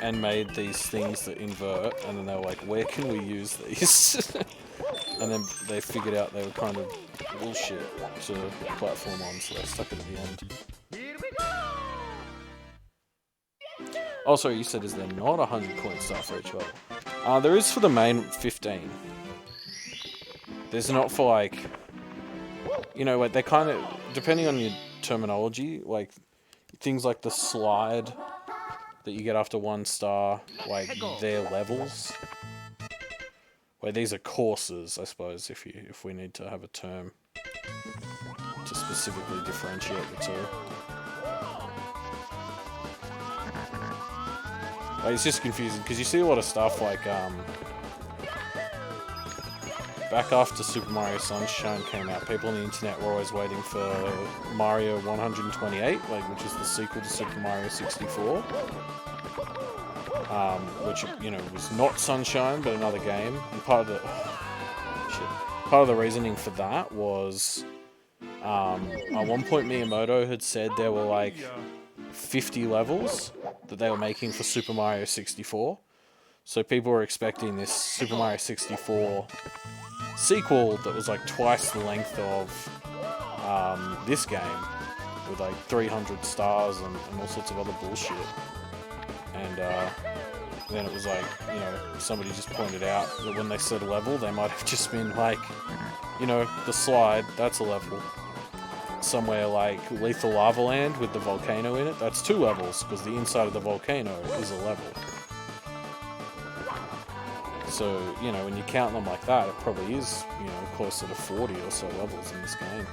and made these things that invert, and then they were like, where can we use these? And then they figured out they were kind of bullshit to platform on, so they stuck it at the end. Here we go! Oh, sorry, you said is there not 100 coin star for each level? There is for the main 15. There's not for like, you know, like they kind of, depending on your terminology, like things like the slide that you get after 1 star, like their levels. Wait, these are courses, I suppose, if we need to have a term to specifically differentiate the two. Like, it's just confusing because you see a lot of stuff like back after Super Mario Sunshine came out, people on the internet were always waiting for Mario 128, like, which is the sequel to Super Mario 64. Which, you know, was not Sunshine, but another game. And part of the reasoning for that was, at one point Miyamoto had said there were like 50 levels that they were making for Super Mario 64. So people were expecting this Super Mario 64 sequel that was like twice the length of this game, with like 300 stars and all sorts of other bullshit. And then it was like, you know, somebody just pointed out that when they said level, they might have just been like, you know, the slide, that's a level. Somewhere like Lethal Lava Land with the volcano in it, that's 2 levels, because the inside of the volcano is a level. So, you know, when you count them like that, it probably is, you know, closer to 40 or so levels in this game.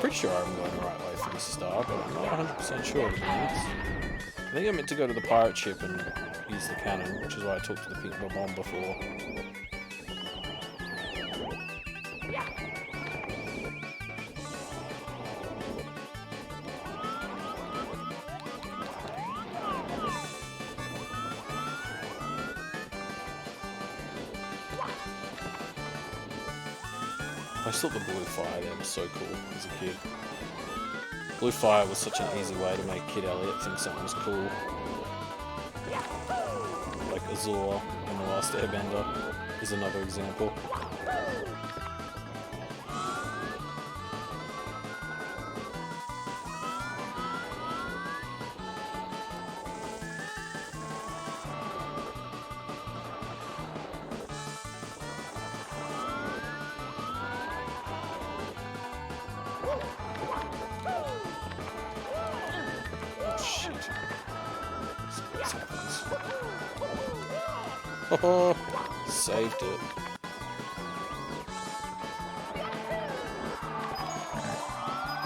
Pretty sure I'm going the right way for this star, but I'm not 100% sure, to be honest. I think I meant to go to the pirate ship and use the cannon, which is why I took to the pink bomb before. I just thought the blue fire there was so cool as a kid. Blue fire was such an easy way to make Kid Elliot think something was cool. Like Azure in The Last Airbender is another example. Oh, saved it.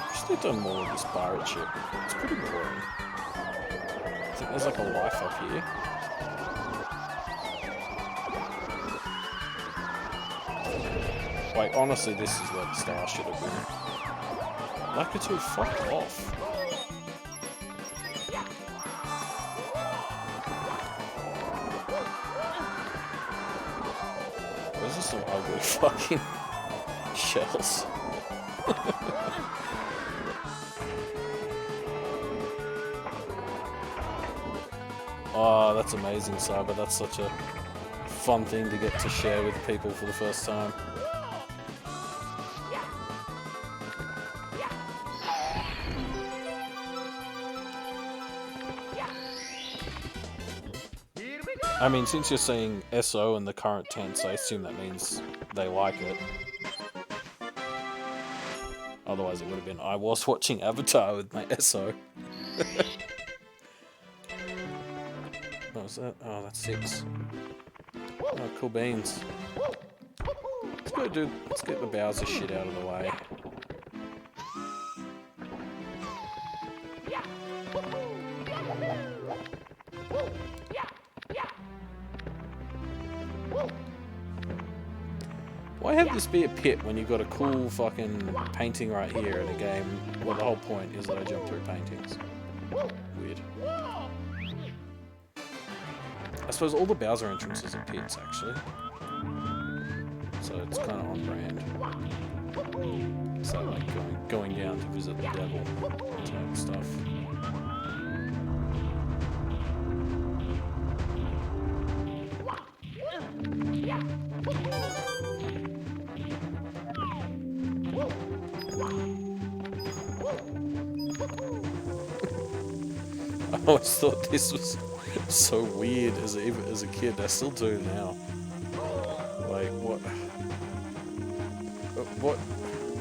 Wish they'd done more with this pirate ship. It's pretty boring. I think there's like a life up here. Like, honestly, this is where the star should have been. Lakitu fucked off. Those are some ugly fucking shells. Oh, that's amazing, Cyber. That's such a fun thing to get to share with people for the first time. I mean, since you're saying SO in the current tense, I assume that means they like it. Otherwise it would have been, I was watching Avatar with my SO. What was that? Oh, that's 6. Oh, cool beans. Let's go, dude. Let's get the Bowser shit out of the way. Why have this be a pit when you've got a cool fucking painting right here in a game where the whole point is that I jump through paintings? Weird. I suppose all the Bowser entrances are pits, actually. So it's kind of on brand. It's like going down to visit the devil type stuff. I always thought this was so weird as a kid. I still do now. Like, What?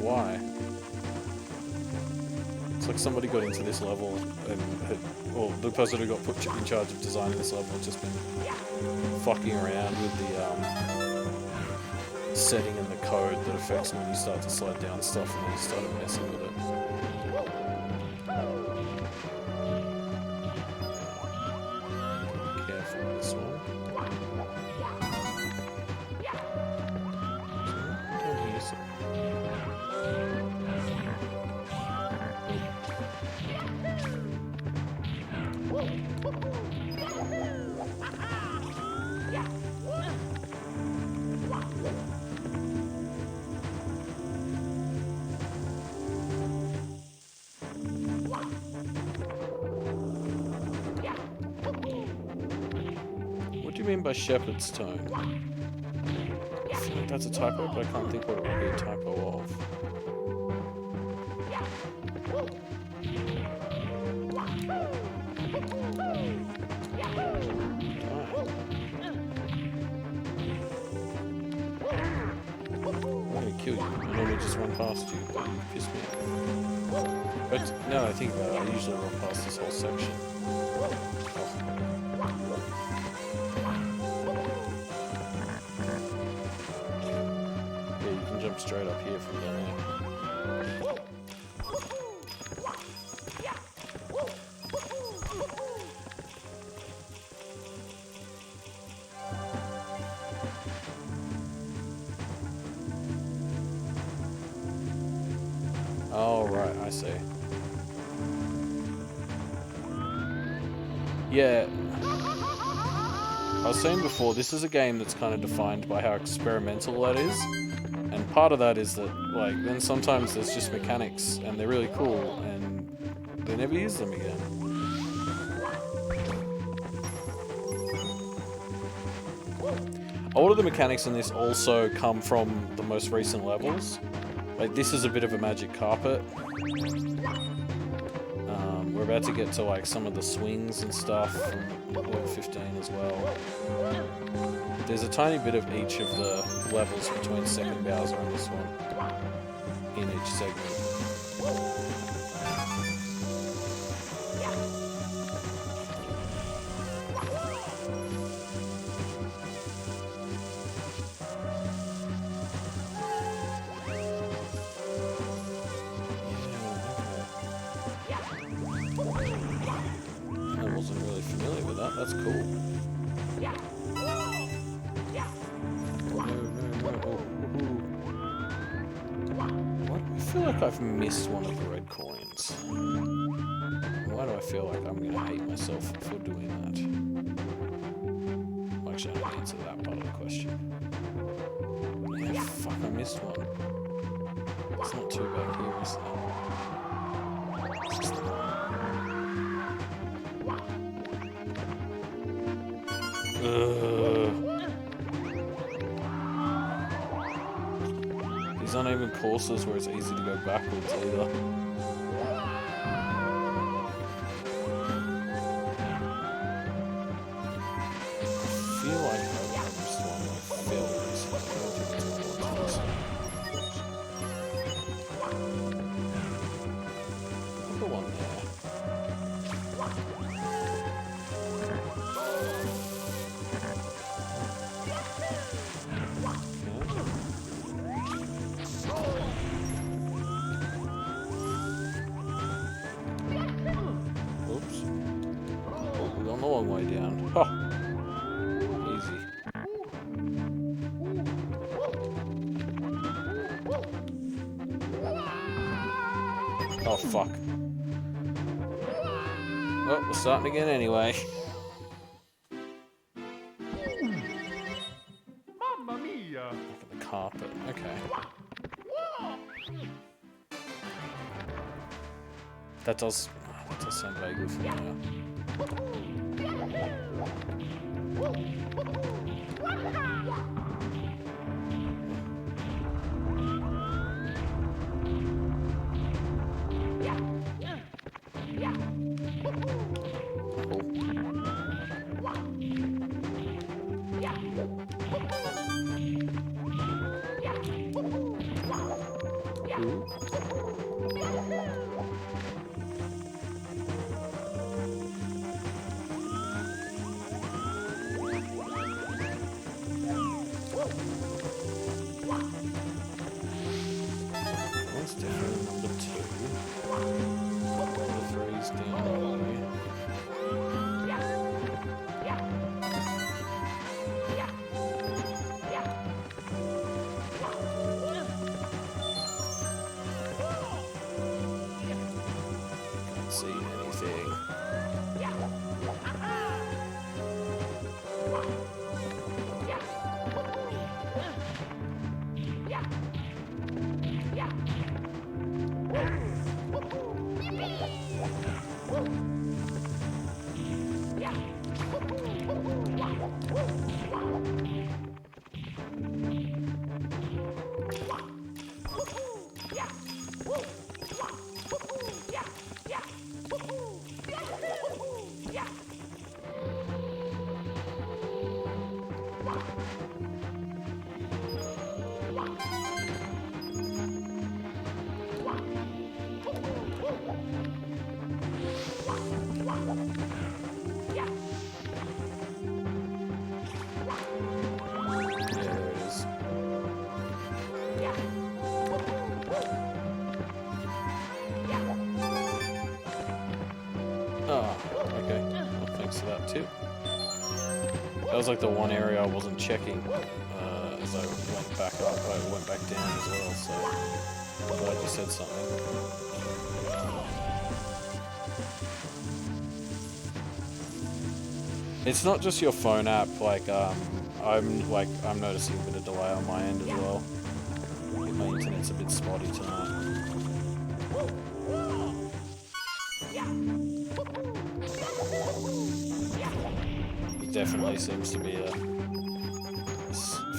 Why? It's like somebody got into this level and well, the person who got put in charge of designing this level has just been fucking around with the setting in the code that affects when you start to slide down stuff, and then you started messing with it. Careful with this one. Don't use it. What do you mean by shepherd's tone? I feel like that's a typo, but I can't think what it would be a typo of. I'm gonna kill you. I normally just run past you, but you pissed me off. But now that I think about it, I usually run past this whole section. Yeah, you can jump straight up here from down there. Oh, right, I see. Yeah. I was saying before, this is a game that's kind of defined by how experimental that is. And part of that is that, like, then sometimes there's just mechanics, and they're really cool, and they never use them again. A lot of the mechanics in this also come from the most recent levels. Like, this is a bit of a magic carpet. We're about to get to, like, some of the swings and stuff from level 15 as well. There's a tiny bit of each of the levels between Second Bowser and this one in each segment. I wasn't really familiar with that. That's cool. What? I feel like I've missed one of the red coins. Why do I feel like I'm gonna hate myself for doing that? Well, actually, I don't answer that part of the question. Yeah, fuck, I missed one. It's not too back here, is it? These aren't even courses where it's easy to go backwards either. I feel like I've missed one. I failed this. I don't think it's important to this. Another one there. Oops. Oh, we're going the long way down. Oh. Easy. Oh, fuck. Well, we're starting again anyway. Mamma mia! Look at the carpet. Okay. That does sound vaguely familiar. can't see anything. That was like the one area I wasn't checking as I went back up. I went back down as well, so I'm glad you said something. It's not just your phone app. Like I'm noticing a bit of delay on my end as well. I think my internet's a bit spotty tonight. Definitely seems to be a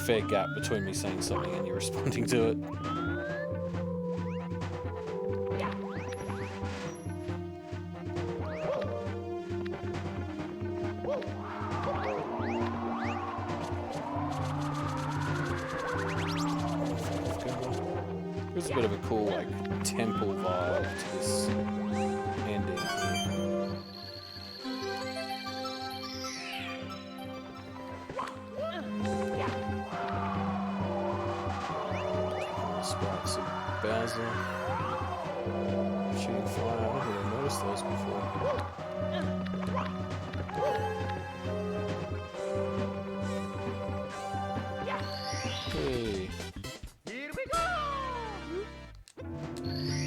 fair gap between me saying something and you responding to it. There's a bit of a cool like temple vibe to this ending here. Sprites of Bowser shooting fire. I don't think I noticed those before. Hey. Here we go!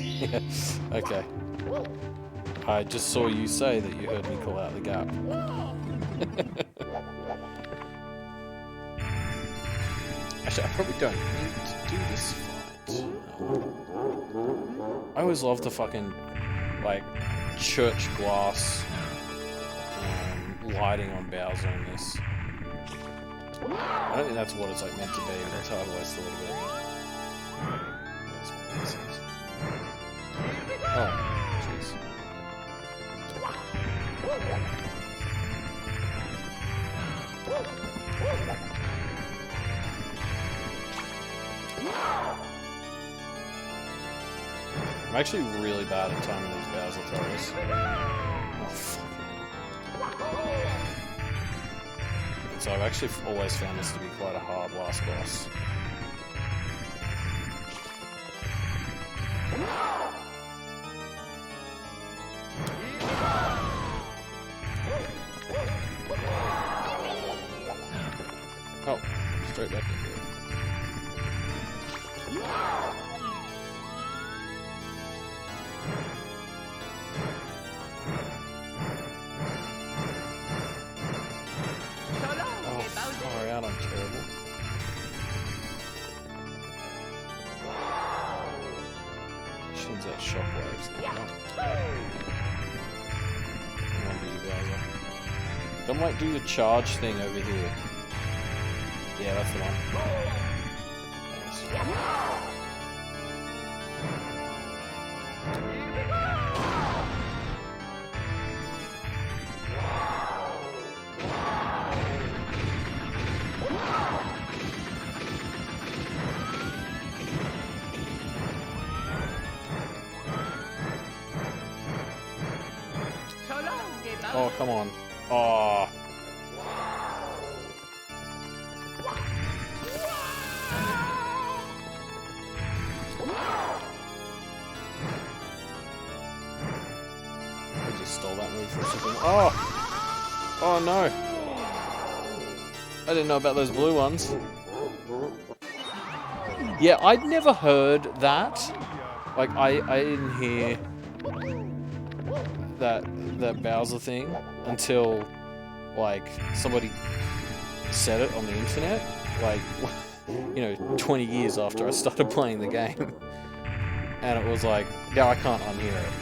Yeah, okay. I just saw you say that you heard me call out the gap. Actually, I probably don't need to do this fight. I always love the fucking, like, church glass lighting on Bowser in this. I don't think that's what it's like meant to be, but that's how I've always thought of it. That's what this is. Oh, jeez. I'm actually really bad at timing these Bowser throws. Oh, fuck. And so I've actually always found this to be quite a hard last boss. Oh, straight back into it. Far out, I'm terrible. Shoots out shockwaves now. Come on, do you Bowser. Don't like do the charge thing over here. Yeah, that's the one. Thanks. Oh, come on. Oh. I just stole that move for a second. Oh! Oh no! I didn't know about those blue ones. Yeah, I'd never heard that. Like, I didn't hear that Bowser thing until like somebody said it on the internet, like you know, 20 years after I started playing the game, and it was like now I can't unhear it.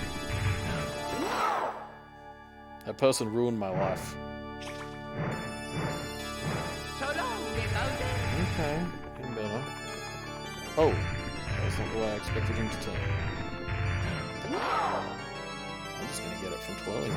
That person ruined my life. Okay, getting better. Oh, that's not the way I expected him to turn. I'm just gonna get it from twirling.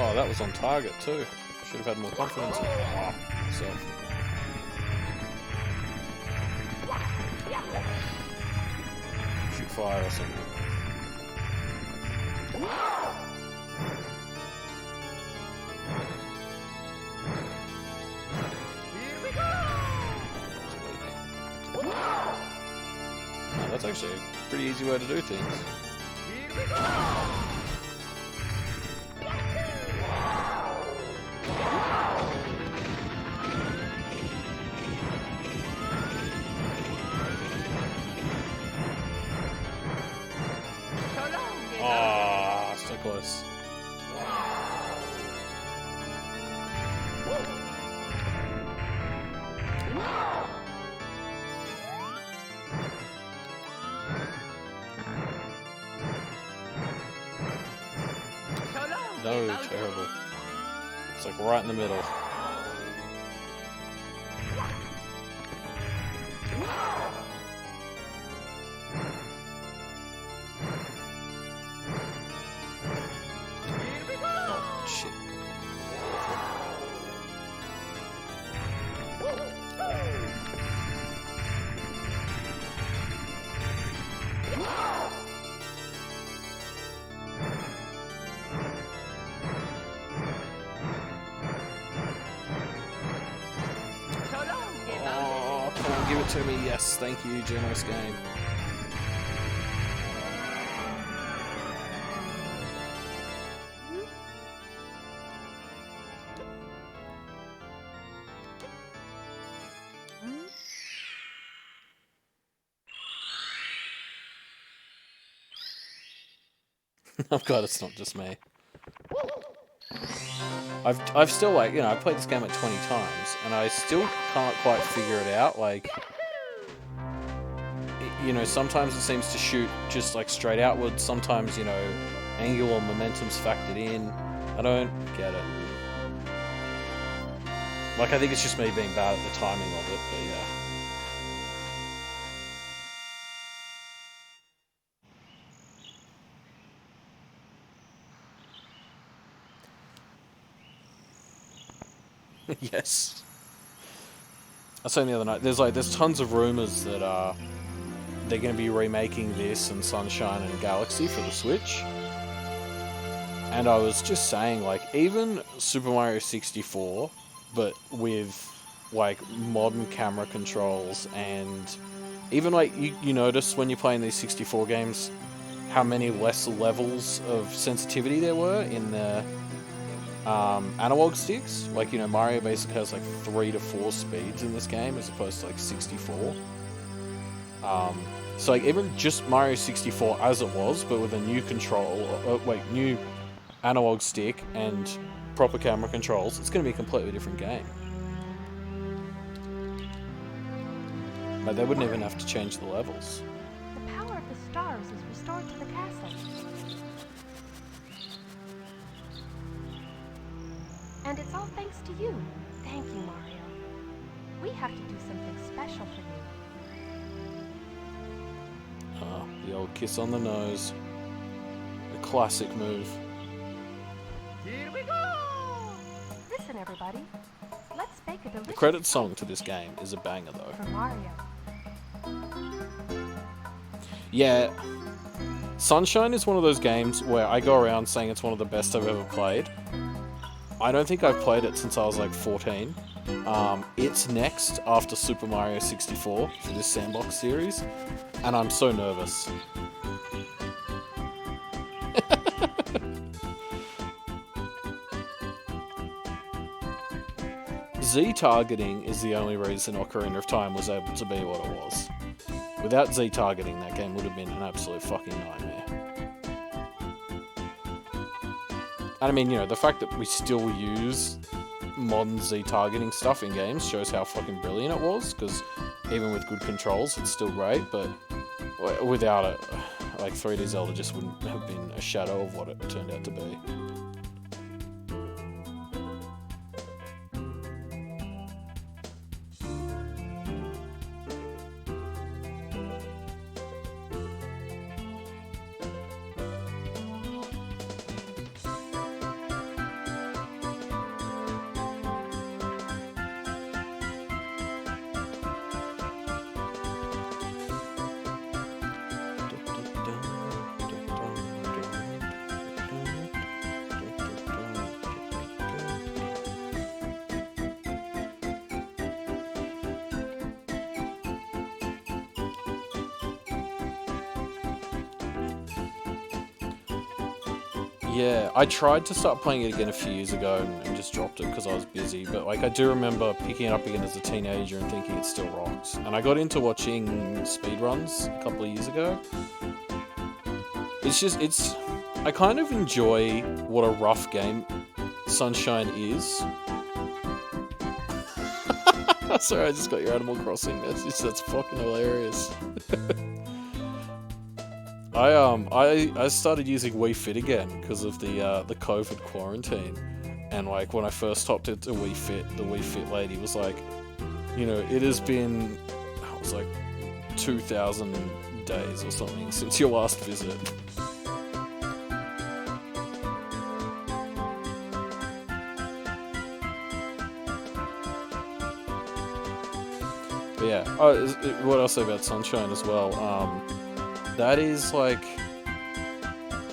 Oh, that was on target too. Should have had more confidence in myself. Shoot fire or something. Oh, that's actually a pretty easy way to do things. Ah, so close. No, terrible. It's like right in the middle. Oh, shit. Oh, come on, give it to me. Yes, thank you, generous game. Oh god, it's not just me. I've still, like, you know, I've played this game like 20 times, and I still can't quite figure it out, like, you know, sometimes it seems to shoot just, like, straight outwards, sometimes, you know, angle or momentum's factored in. I don't get it. Like, I think it's just me being bad at the timing of it, but yeah. Yes. I was saying the other night, there's tons of rumors that they're going to be remaking this and Sunshine and Galaxy for the Switch. And I was just saying, like, even Super Mario 64, but with, like, modern camera controls, and even, like, you notice when you're playing these 64 games how many less levels of sensitivity there were in the analog sticks. Like, you know, Mario basically has like 3 to 4 speeds in this game as opposed to like 64. So like even just Mario 64 as it was, but with a new new analog stick and proper camera controls, it's going to be a completely different game. But they wouldn't even have to change the levels. The power of the stars is restored to the castle. And it's all thanks to you. Thank you, Mario. We have to do something special for you. Ah, the old kiss on the nose. A classic move. Here we go! Listen, everybody. Let's bake a delicious The credit song to this game is a banger, though. for Mario. Yeah, Sunshine is one of those games where I go around saying it's one of the best I've ever played. I don't think I've played it since I was like 14. It's next after Super Mario 64 for this Sandbox series, and I'm so nervous. Z-targeting is the only reason Ocarina of Time was able to be what it was. Without Z-targeting, that game would have been an absolute fucking nightmare. And I mean, you know, the fact that we still use modern Z-targeting stuff in games shows how fucking brilliant it was, because even with good controls, it's still great, but without it, like 3D Zelda just wouldn't have been a shadow of what it turned out to be. Yeah, I tried to start playing it again a few years ago and just dropped it because I was busy, but like I do remember picking it up again as a teenager and thinking it still rocks. And I got into watching speedruns a couple of years ago. I kind of enjoy what a rough game Sunshine is. Sorry, I just got your Animal Crossing message, that's fucking hilarious. I started using Wii Fit again because of the COVID quarantine, and like when I first hopped into Wii Fit, the Wii Fit lady was like, you know, it has been, I was like 2,000 days or something since your last visit. But yeah, what I'll say about Sunshine as well. That is like,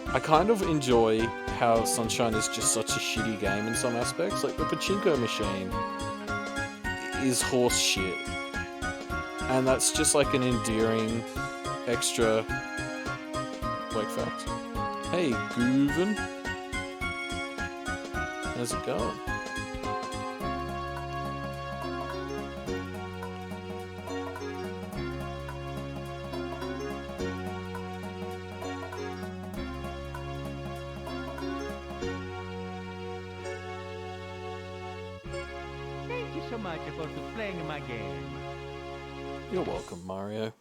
I kind of enjoy how Sunshine is just such a shitty game in some aspects. Like the pachinko machine is horse shit, and that's just like an endearing extra like fact. Hey Gooven, how's it going? So much for playing my game. You're welcome, Mario.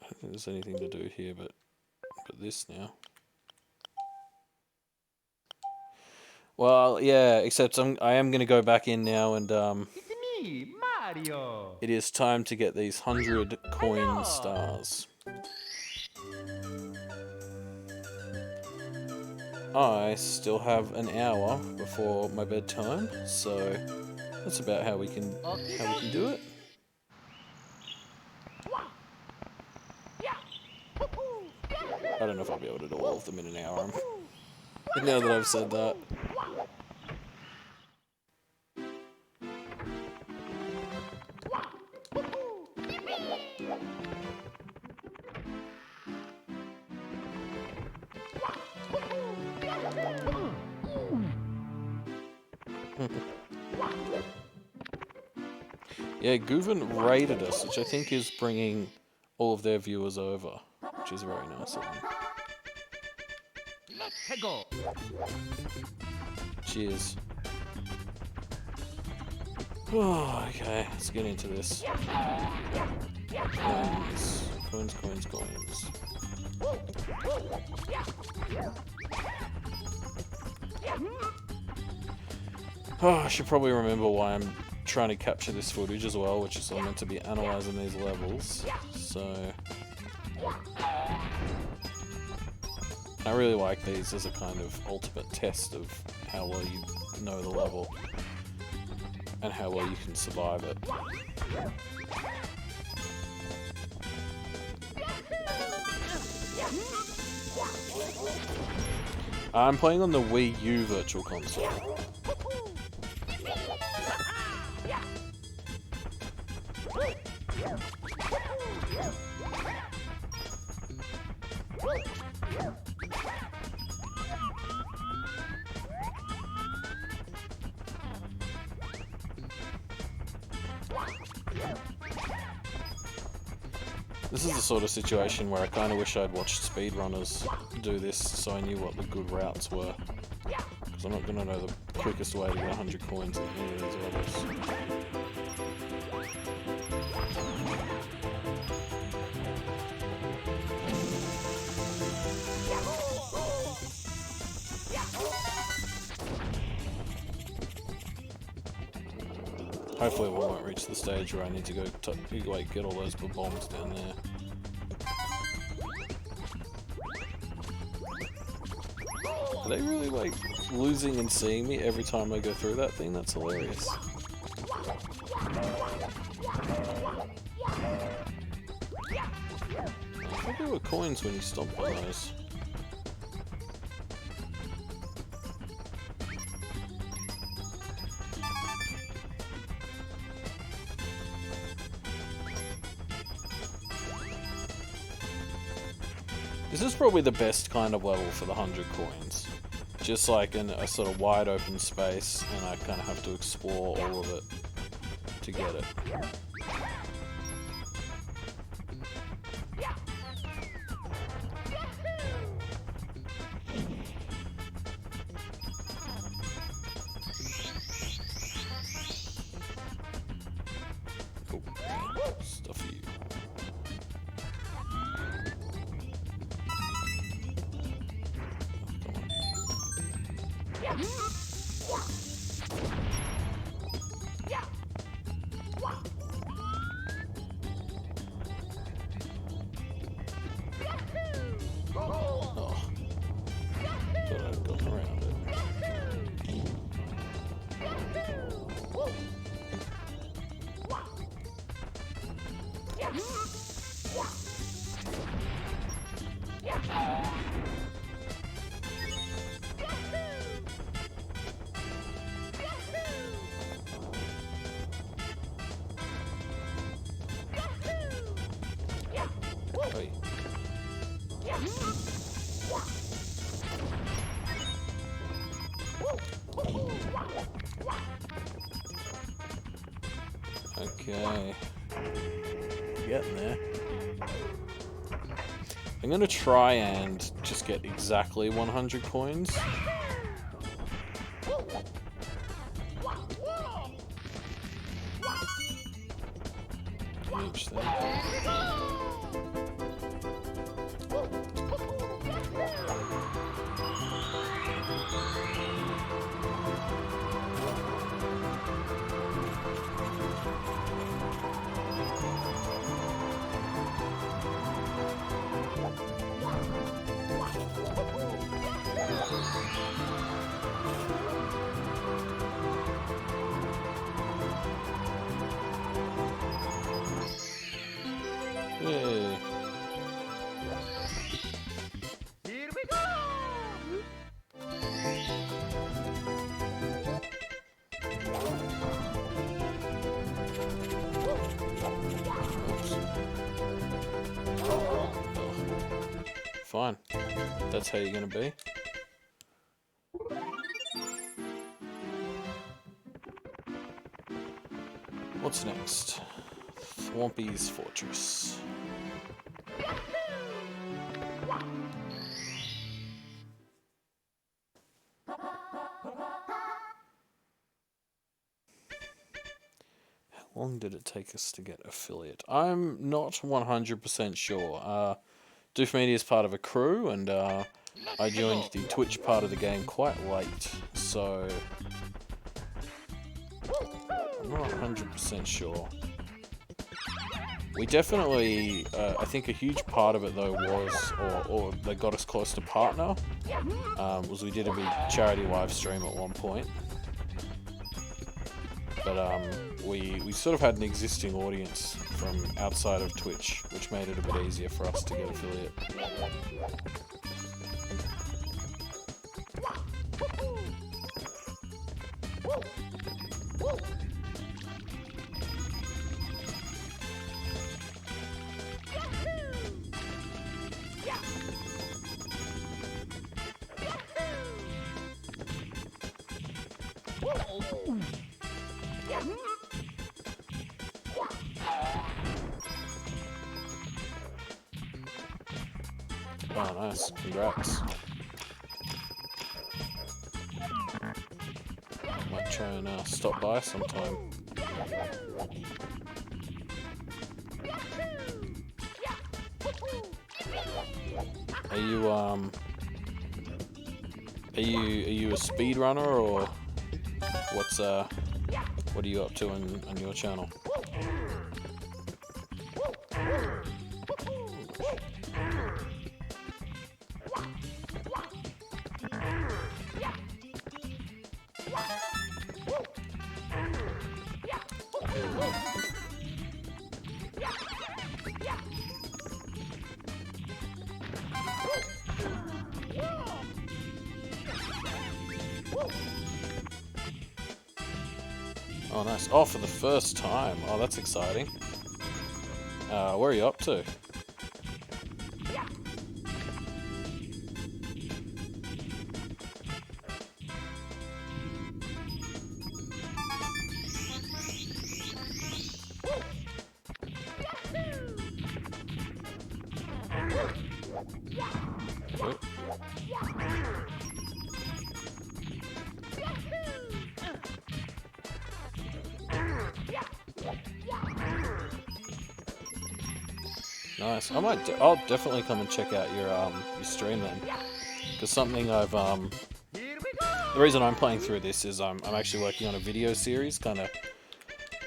I don't think there's anything to do here but this now. Well, yeah, except I am going to go back in now and It's me, Mario. it is time to get these 100 coin stars. I still have an hour before my bedtime, so that's about how we can do it. I don't know if I'll be able to do all of them in an hour. Now that I've said that. Yeah, Gooven raided us, which I think is bringing all of their viewers over, which is very nice of them. Let's go. Cheers. Oh, okay, let's get into this. Coins, coins, coins. Oh, I should probably remember why I'm trying to capture this footage as well, which is I'm meant to be analysing these levels, so... I really like these as a kind of ultimate test of how well you know the level, and how well you can survive it. I'm playing on the Wii U Virtual Console. This is the sort of situation where I kind of wish I'd watched speedrunners do this so I knew what the good routes were. Because I'm not going to know the quickest way to get 100 coins in any of these levels. Hopefully we won't reach the stage where I need to go like get all those bombs down there. Are they really like losing and seeing me every time I go through that thing? That's hilarious. I thought there were coins when you stomped on those. This is probably the best kind of level for the 100 coins. Just like in a sort of wide open space, and I kind of have to explore all of it to get it. Cool. Stuff for you. Okay, getting there. I'm gonna try and just get exactly 100 coins. Each thing. Yay. Here we go! Fine. That's how you're gonna be. What's next? Swampy's Fortress. How long did it take us to get affiliate? I'm not 100% sure. Doof Media is part of a crew, and I joined the Twitch part of the game quite late, so I'm not 100% sure. We definitely, I think a huge part of it though was, or they got us close to partner, was we did a big charity live stream at one point. but we sort of had an existing audience from outside of Twitch, which made it a bit easier for us to get affiliate. Oh, nice. Congrats. Might try and stop by sometime. Are you a speedrunner, or what are you up to on your channel? Oh, nice. Oh, for the first time. Oh, that's exciting. Where are you up to? Nice. I'll definitely come and check out your stream then, because something I've the reason I'm playing through this is I'm actually working on a video series, kind of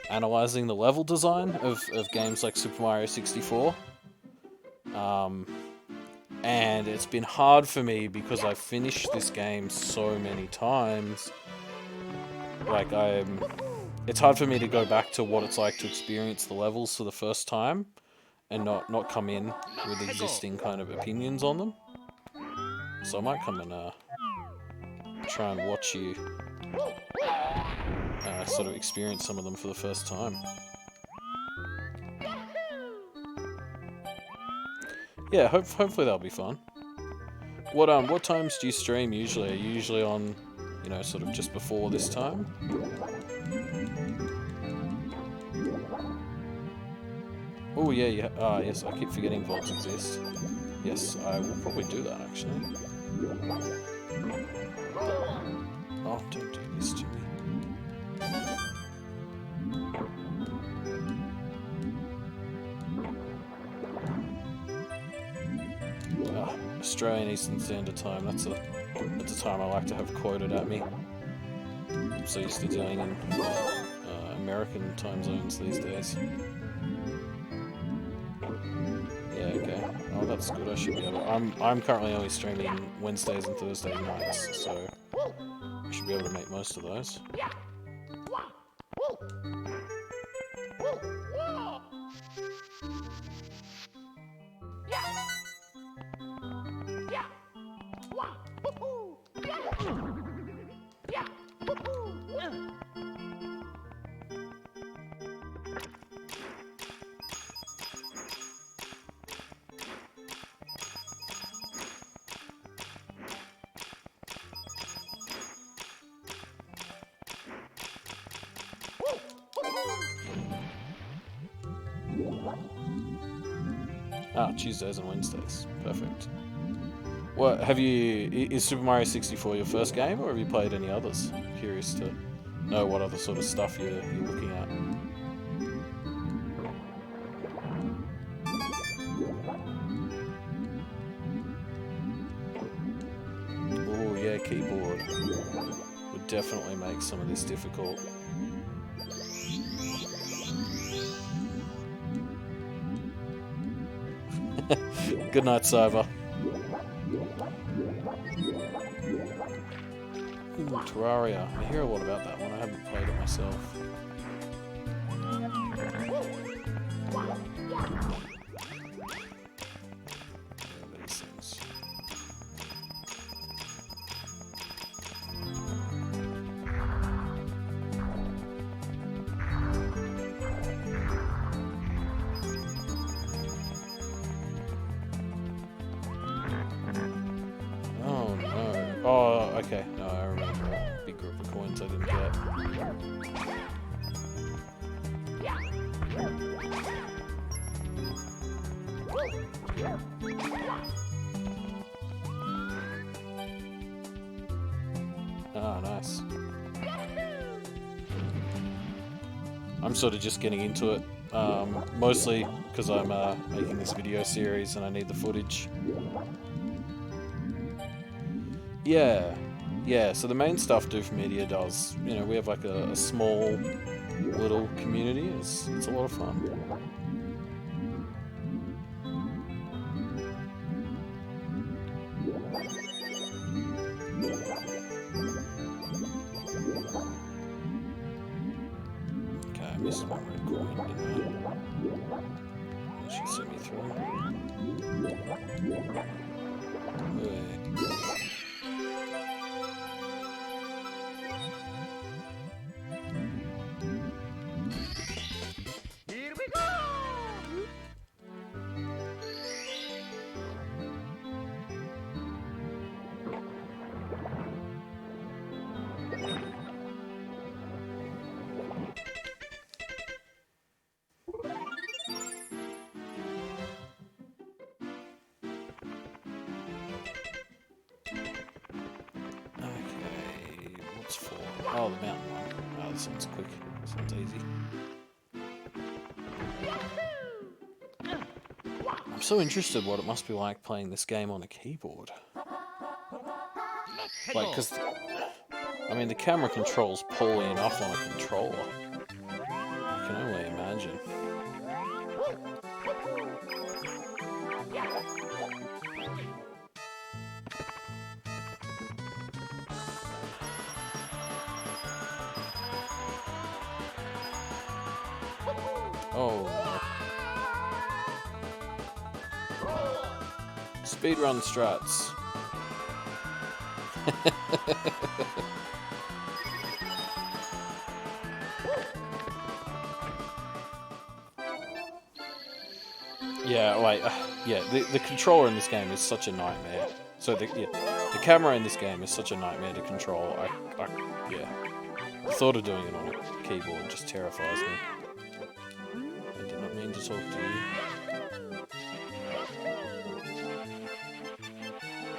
analyzing the level design of games like Super Mario 64. And it's been hard for me because I've finished this game so many times. Like it's hard for me to go back to what it's like to experience the levels for the first time and not come in with existing kind of opinions on them. So I might come and try and watch you sort of experience some of them for the first time. Yeah, hopefully that'll be fun. What times do you stream usually? Are you usually on, sort of just before this time? Oh yeah, yes, I keep forgetting VODs exist. Yes, I will probably do that actually. Oh, don't do this to me. Australian Eastern Standard Time, that's a time I like to have quoted at me. I'm so used to dealing in American time zones these days. Yeah, okay. Oh, that's good. I should be able. I'm currently only streaming Wednesdays and Thursday nights, so I should be able to make most of those. Ah, Tuesdays and Wednesdays. Perfect. What is Super Mario 64 your first game, or have you played any others? Curious to know what other sort of stuff you're looking at. Oh yeah, keyboard would definitely make some of this difficult. Good night, Cyber. Ooh, Terraria. I hear a lot about that one. I haven't played it myself. okay. No, I remember a big group of coins I didn't get. Ah, nice. I'm sort of just getting into it, mostly because I'm making this video series and I need the footage. Yeah, so the main stuff Do For Media does, you know, we have like a small little community. It's a lot of fun. Okay, I missed one red coin, didn't I? That should send me through. Here we go! Okay, what's for? Oh, the mountain one. Oh, this one's quick. This one's easy. I'm so interested what it must be like playing this game on a keyboard. Like, because, I mean, the camera controls poorly enough on a controller. I can only imagine. Oh. Speedrun strats. Yeah, like, yeah, the controller in this game is such a nightmare. So the camera in this game is such a nightmare to control. Yeah, the thought of doing it on a keyboard just terrifies me. I did not mean to talk to you.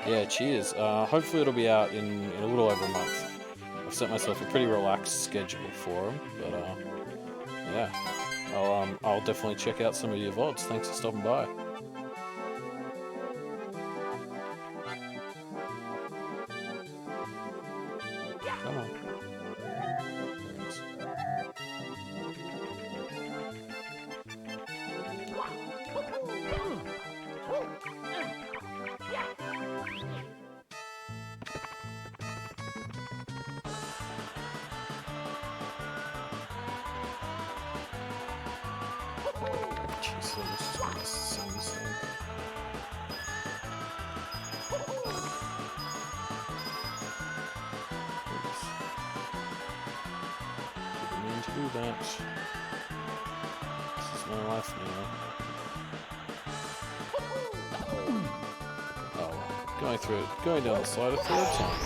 Yeah, cheers. Hopefully it'll be out in a little over a month. I've set myself a pretty relaxed schedule for them, but yeah, I'll definitely check out some of your VODs. Thanks for stopping by. Come on. Jeez, this is gonna sing this thing. Oops. Didn't mean to do that. This is my life now. Oh well. Going down the slide a third time.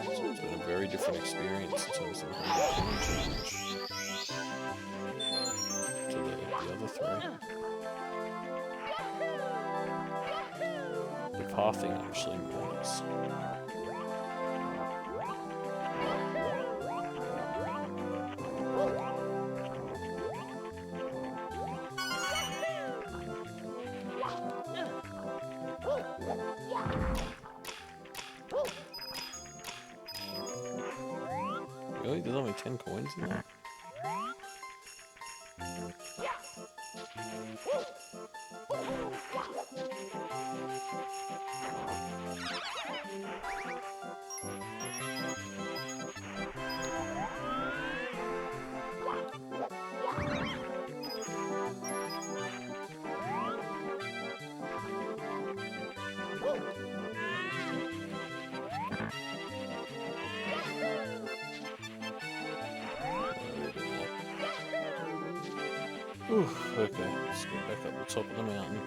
It's been a very different experience in terms of how you change to the other three. The pathing actually matters. There's only 10 coins in there. Oof, okay, let's get back up the top of the mountain.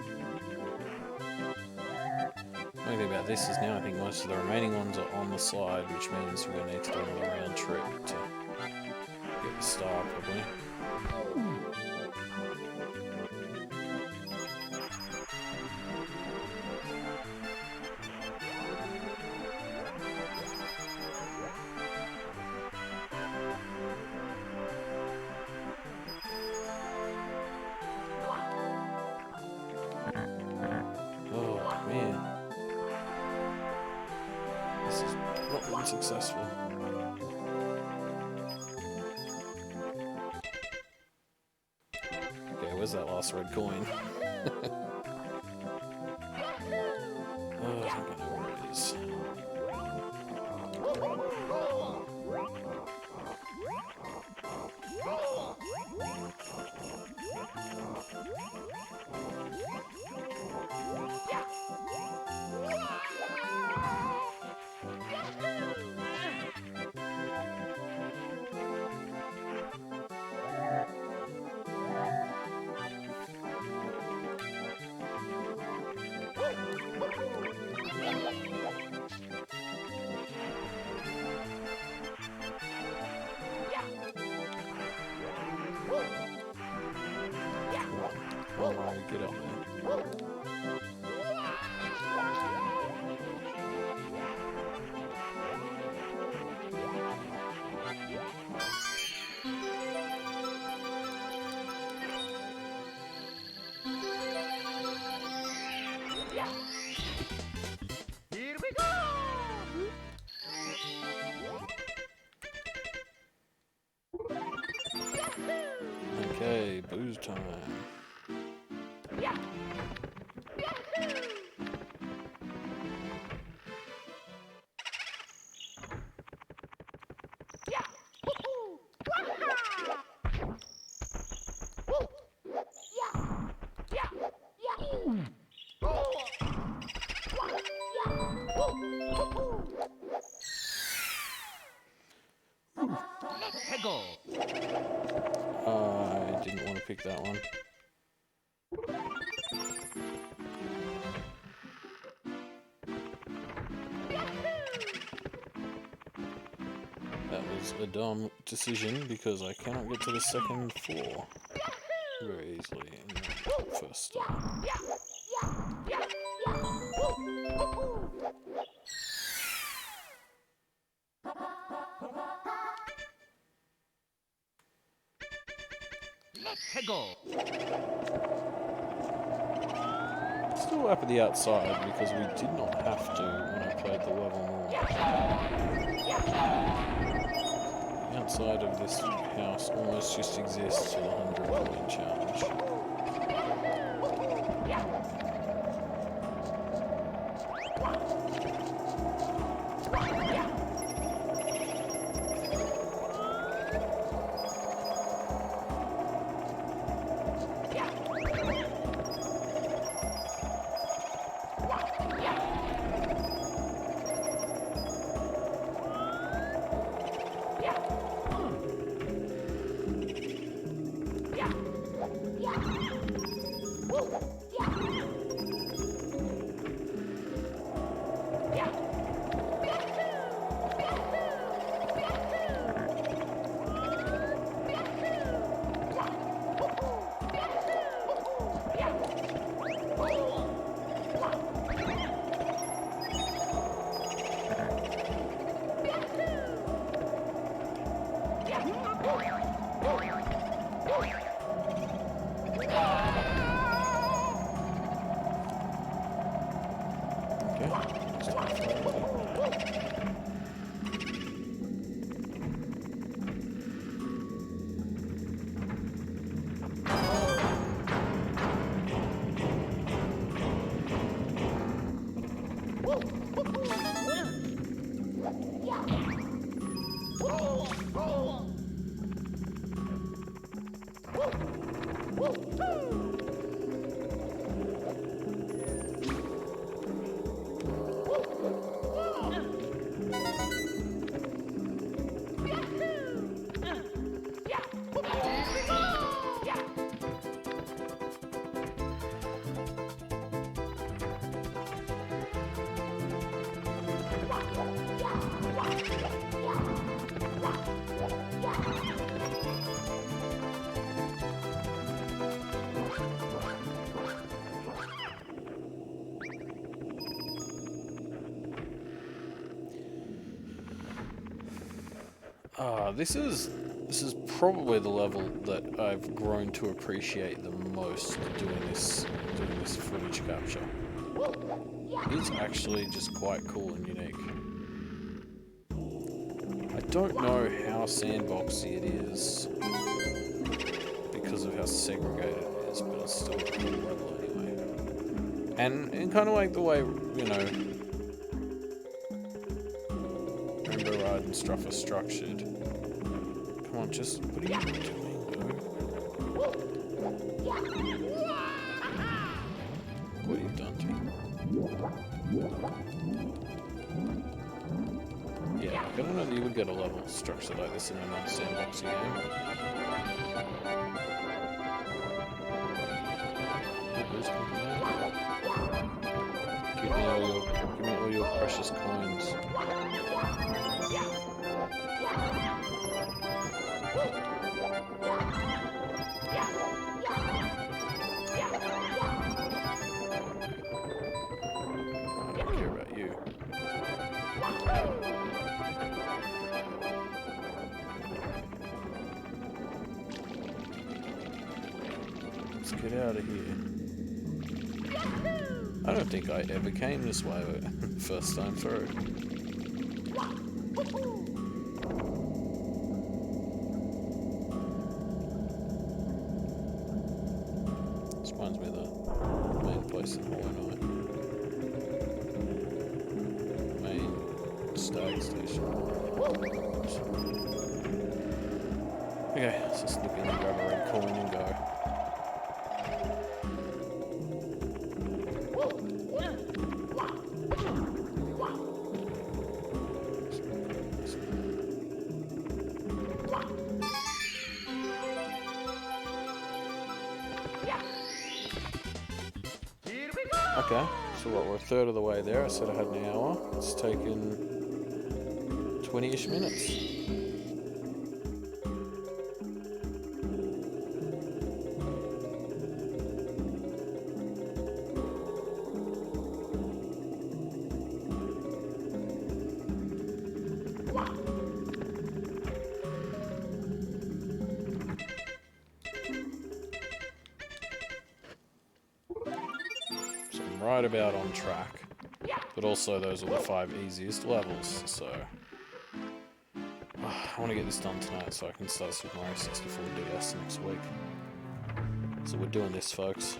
The only thing about this is now I think most of the remaining ones are on the side, which means we're going to need to do another round trip to get the star, probably. Successful. Okay, where's that last red coin? Oh, I think I know where it is. Get up there. Here we go! Okay, booze time. Let's go! I didn't want to pick that one. That was a dumb decision because I cannot get to the second floor very easily in the first start. Let's go! Still up at the outside because we did not have to when I played the level normal. The outside of this house almost just exists for the 100 coin challenge. Yeah. This is probably the level that I've grown to appreciate the most doing this footage capture. It's actually just quite cool and unique. I don't know how sandboxy it is because of how segregated it is, but it's still a cool level anyway. And kind of like the way, you know, Rainbow Ride and stuff are structured. Come on, just what are you doing, bro? What have you done to me? Yeah, I don't know that you would get a level structured like this in a non-sandboxy game. Give me all your precious coins. I don't care about you. Let's get out of here. I don't think I ever came this way first time through. This reminds me of the main place in Hollow Knight. Main stag station. Okay, let's just look in and grab a red coin and go. Okay, so what, we're a third of the way there. I said I had an hour. It's taken 20-ish minutes. Right about on track, but also those are the 5 easiest levels, so I want to get this done tonight so I can start Super Mario 64 DS next week. So we're doing this, folks.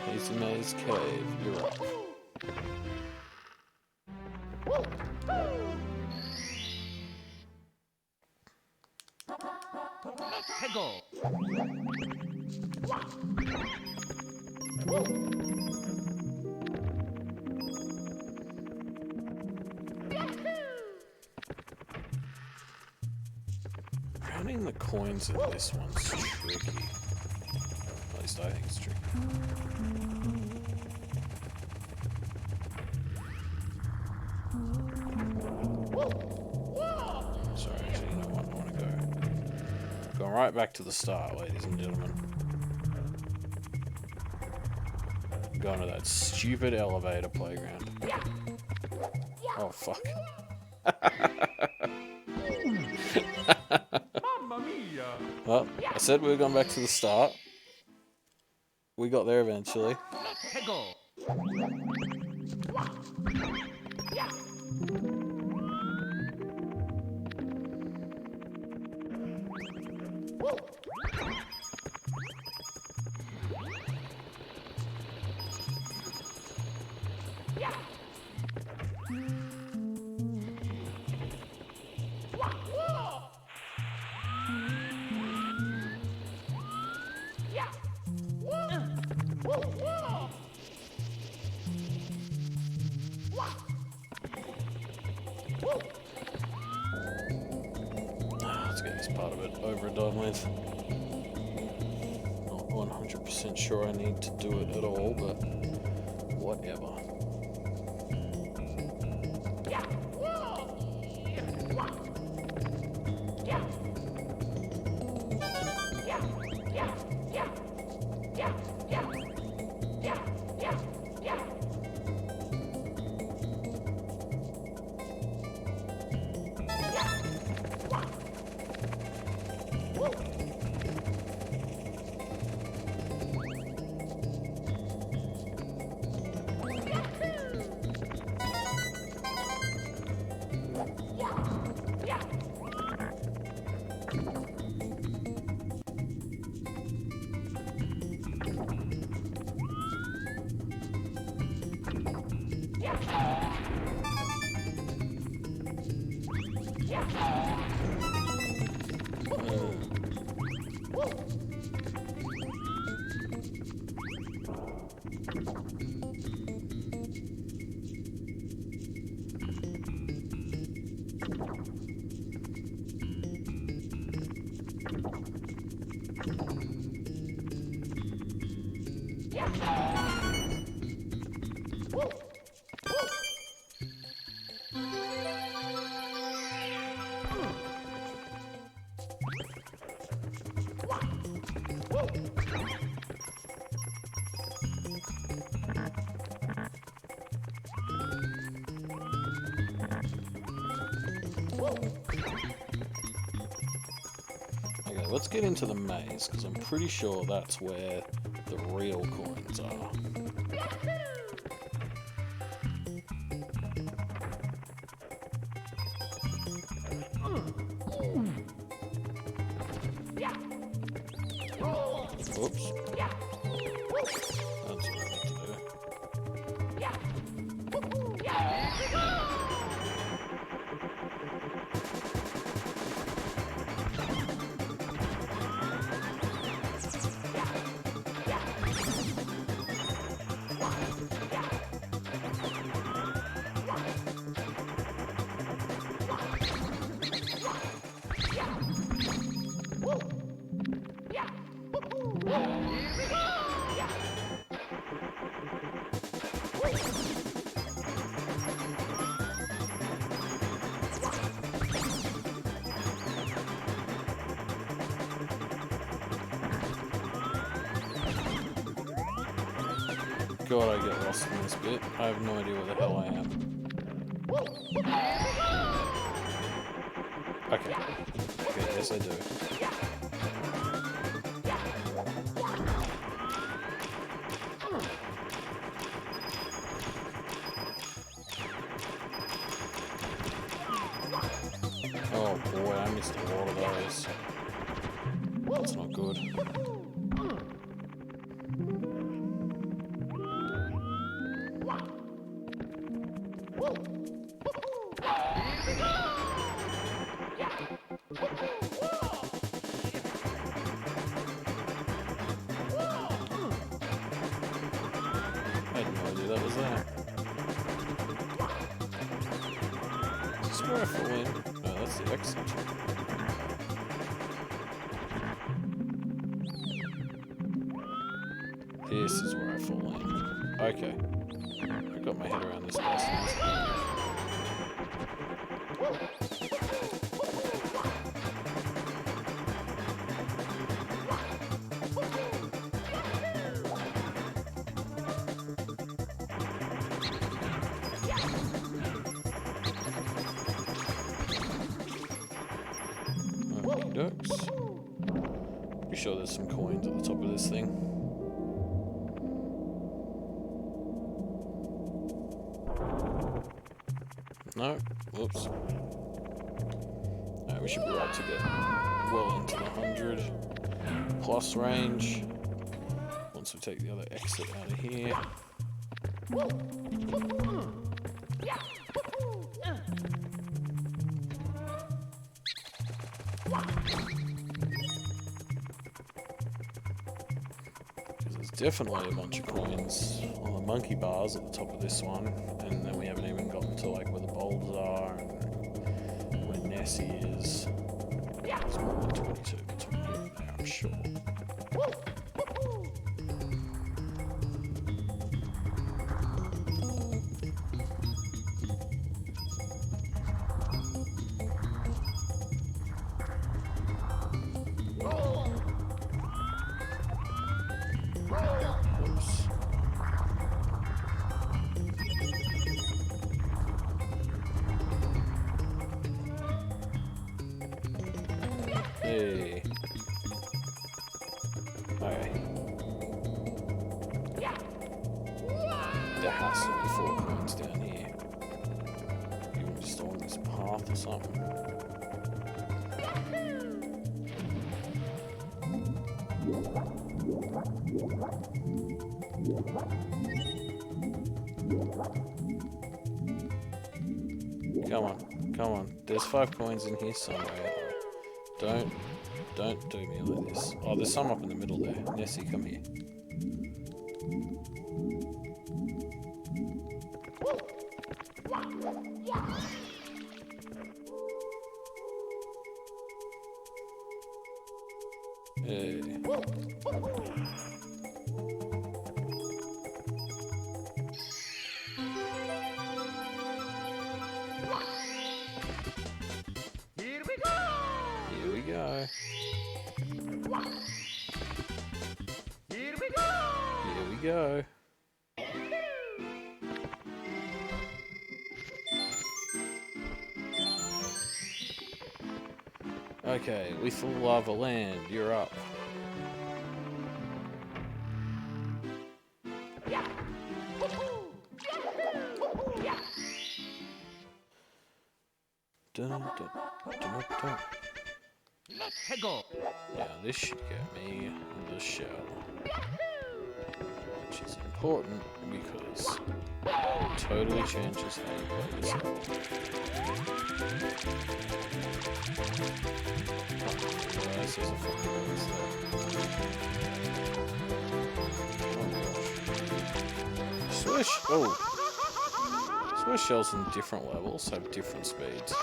Hazy Maze Cave, you're up. Go. Rounding the coins in this one's tricky. At least I think it's tricky. Sorry, actually, you know what? I want to go. Going right back to the start, ladies and gentlemen. Going to that stupid elevator playground. Oh, fuck. Well, I said we were going back to the start. We got there eventually. part of it over and done with. Not 100% sure I need to do it at all, but whatever. Okay, let's get into the maze, because I'm pretty sure that's where the real coins are. Oops. That's what I meant to do. God, I get lost in this bit. I have no idea where the hell I am. Okay. Okay, yes I do. Oh boy, I missed a lot of those. That's not good. I had no idea that was there. Is this where I fall in? No, that's the exit. This is where I fall in. Okay. I got my head around this place. Ducks. Pretty sure there's some coins at the top of this thing. No. Whoops. Alright, we should be able to get well into the 100 plus range once we take the other exit out of here. There's definitely a bunch of coins on the monkey bars at the top of this one, and then we haven't even gotten to like where the bulbs are and where Nessie is. There's more than 22 between here and there, I'm sure. Oops. Hey. Okay. There has to be 4 coins down here. You can just on this path or something. Come on. There's 5 coins in here somewhere. Don't do me like this. Oh, there's some up in the middle there. Nessie, come here. Hey. Here we go! Here we go. Here we go! Here we go. Okay, Lethal Lava Land, you're up. Dun, dun, dun, dun. Let's go! Now this should get me the shell. Which is important because it totally changes how you play this level. Realize there's a fucking noise there. Swish! Oh! Swish shells in different levels have different speeds.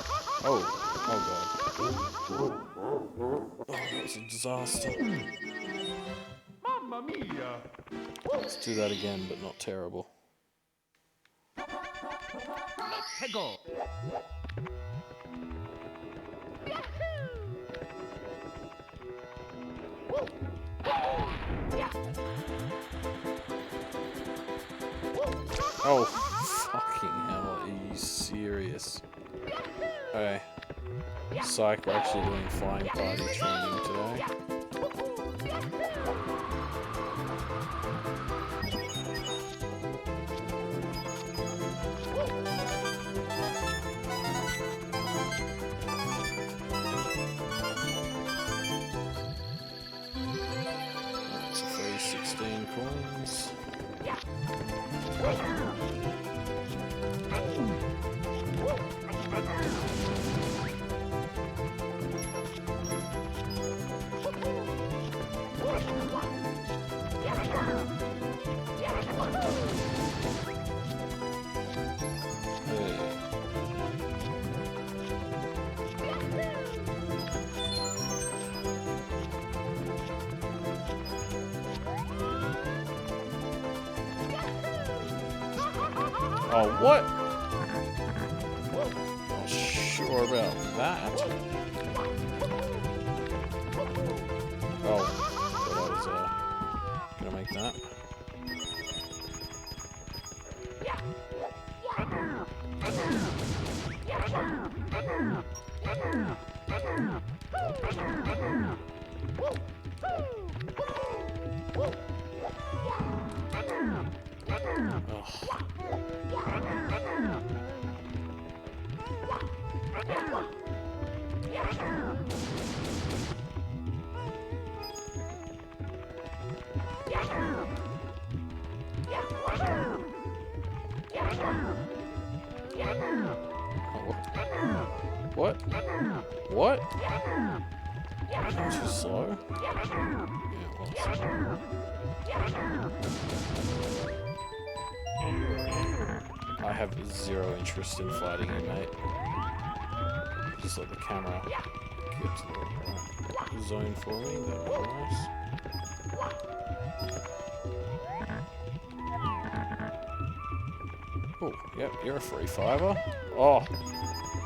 Oh god. Oh, that was a disaster. Mamma mia! Let's do that again, but not terrible. Let's go! Oh, fucking hell, are you serious? Okay. Psych, we're actually doing flying party training today. That's a free 16 coins. Oh, what? Not sure about that. Oh, thought I was gonna make that. What? What? Too slow? Yeah, it was. I have zero interest in fighting you, mate. Just let the camera get to the right zone for me. That'd be nice. Oh, yep, you're a free fiver. Oh,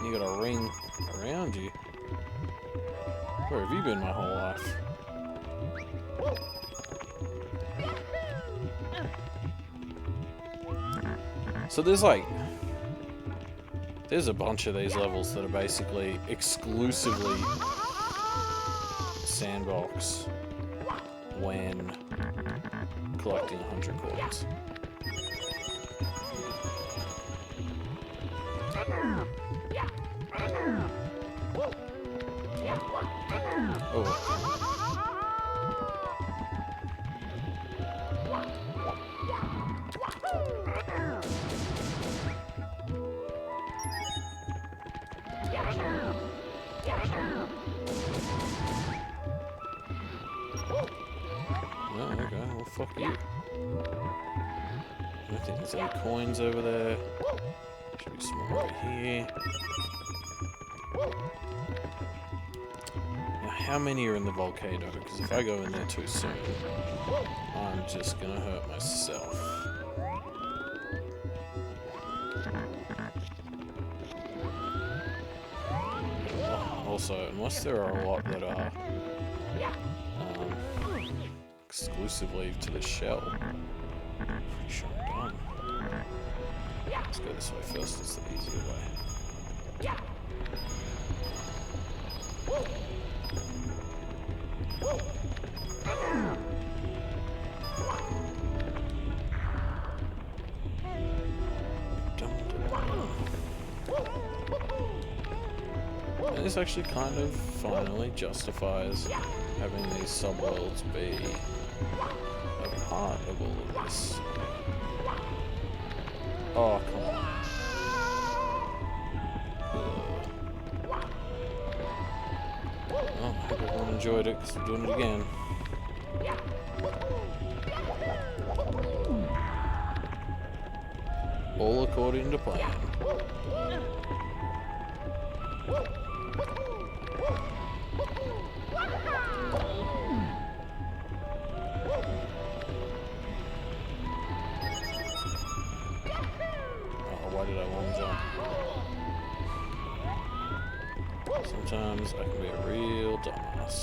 you got a ring around you. Where have you been my whole life? So there's a bunch of these levels that are basically exclusively Sandbox when collecting 100 coins. Oh. Oh, okay, well fuck you. I don't think there's any coins over there. Should be some more over here. Now, how many are in the volcano? Because if I go in there too soon, I'm just gonna hurt myself. Also, unless there are a lot that are exclusively to the shell, I'm pretty sure I'm done. Let's go this way first, it's the easier way. And this actually kind of finally justifies having these subworlds be a part of all of this. Oh, come on. Well, I hope everyone enjoyed it, because we're doing it again. All according to plan. Why did I one jump? Sometimes I can be a real dumbass.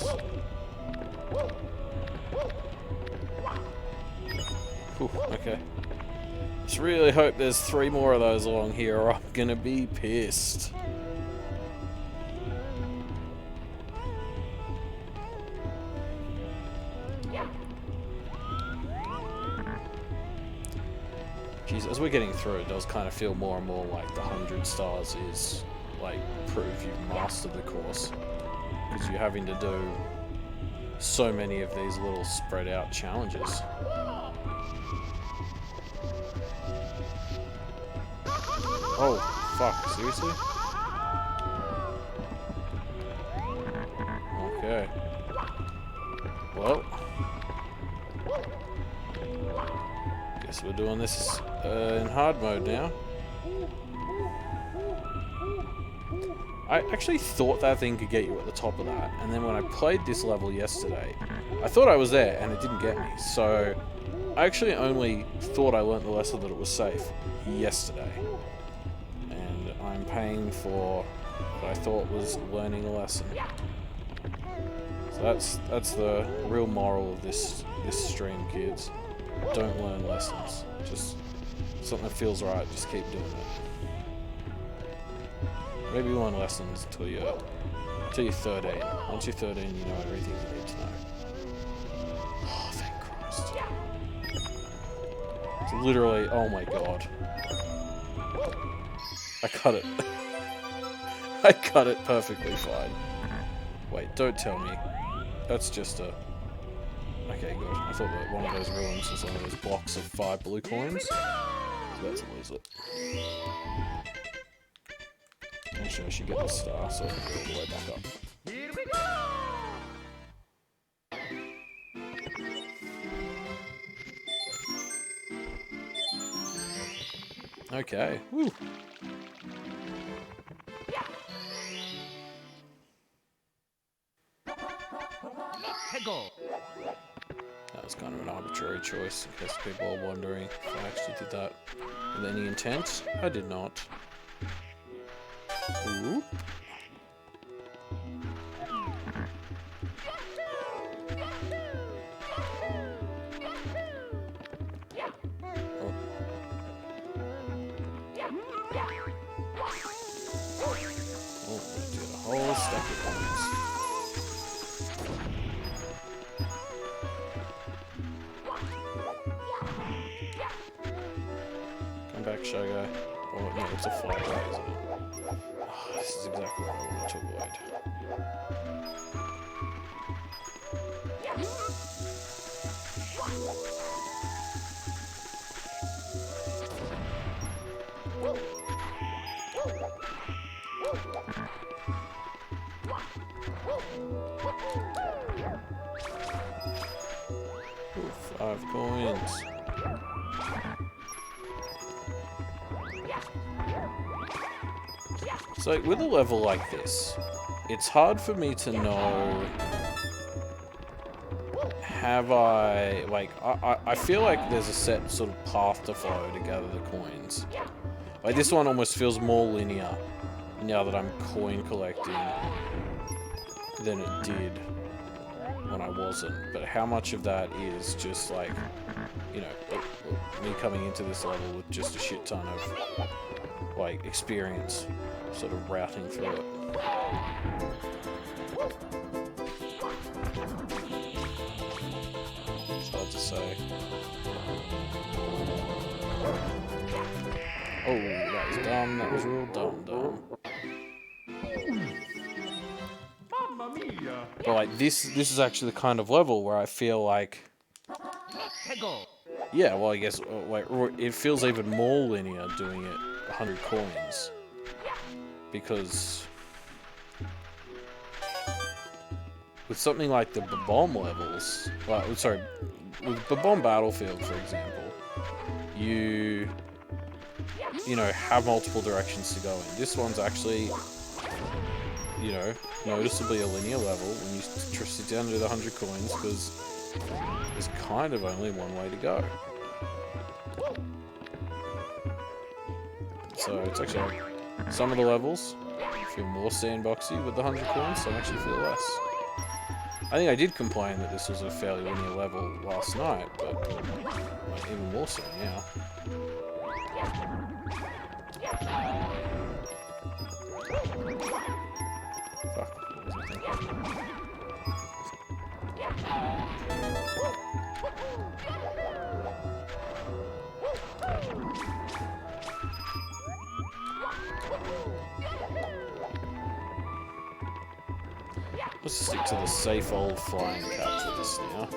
Whew, okay. Just really hope there's 3 more of those along here or I'm gonna be pissed. Jeez, as we're getting through, it does kind of feel more and more like the 100 stars is, like, prove you've mastered the course. Because you're having to do so many of these little spread out challenges. Oh, fuck, seriously? Okay. Well. Guess we're doing this in hard mode now. I actually thought that thing could get you at the top of that, and then when I played this level yesterday, I thought I was there, and it didn't get me. So, I actually only thought I learnt the lesson that it was safe yesterday. And I'm paying for what I thought was learning a lesson. So that's the real moral of this stream, kids. Don't learn lessons. Just something that feels right, just keep doing it. Maybe you learn lessons until you're 13. Once you're 13, you know everything you need to know. Oh, thank Christ. It's literally, oh my god. I cut it. I cut it perfectly fine. Wait, don't tell me. That's just a... Okay, good. I thought that one of those ruins was one of those blocks of 5 blue coins. So that's a lose it. Actually, I should get the star so I can go all the way back up. Here we go! Okay. Woo. That was kind of an arbitrary choice, in case people are wondering if I actually did that with any intent. I did not. Oop. Oh, I did a whole stack of points. Come back, Shy Guy. Oh, no, it's a fly guy, isn't it? Oh, this is exactly what I wanted to avoid. Ooh, 5 coins. So with a level like this, it's hard for me to know, have I, like, I feel like there's a set sort of path to follow to gather the coins. Like this one almost feels more linear now that I'm coin collecting than it did when I wasn't. But how much of that is just like, you know, me coming into this level with just a shit ton of like experience sort of routing through it. It's hard to say. Oh, that was dumb. That was real dumb. But like this is actually the kind of level where I feel like, yeah, well I guess like it feels even more linear doing it 100 coins, because with something like the bomb levels, like sorry, with the bomb battlefield for example, you know, have multiple directions to go in. This one's actually, you know, noticeably a linear level when you sit down to the 100 coins, because there's kind of only one way to go. So it's actually like, some of the levels feel more sandboxy with the 100 coins, some actually feel less. I think I did complain that this was a fairly linear level last night, but like, even more so now. Fuck, what was I thinking? Let's stick to the safe old flying cap for this now.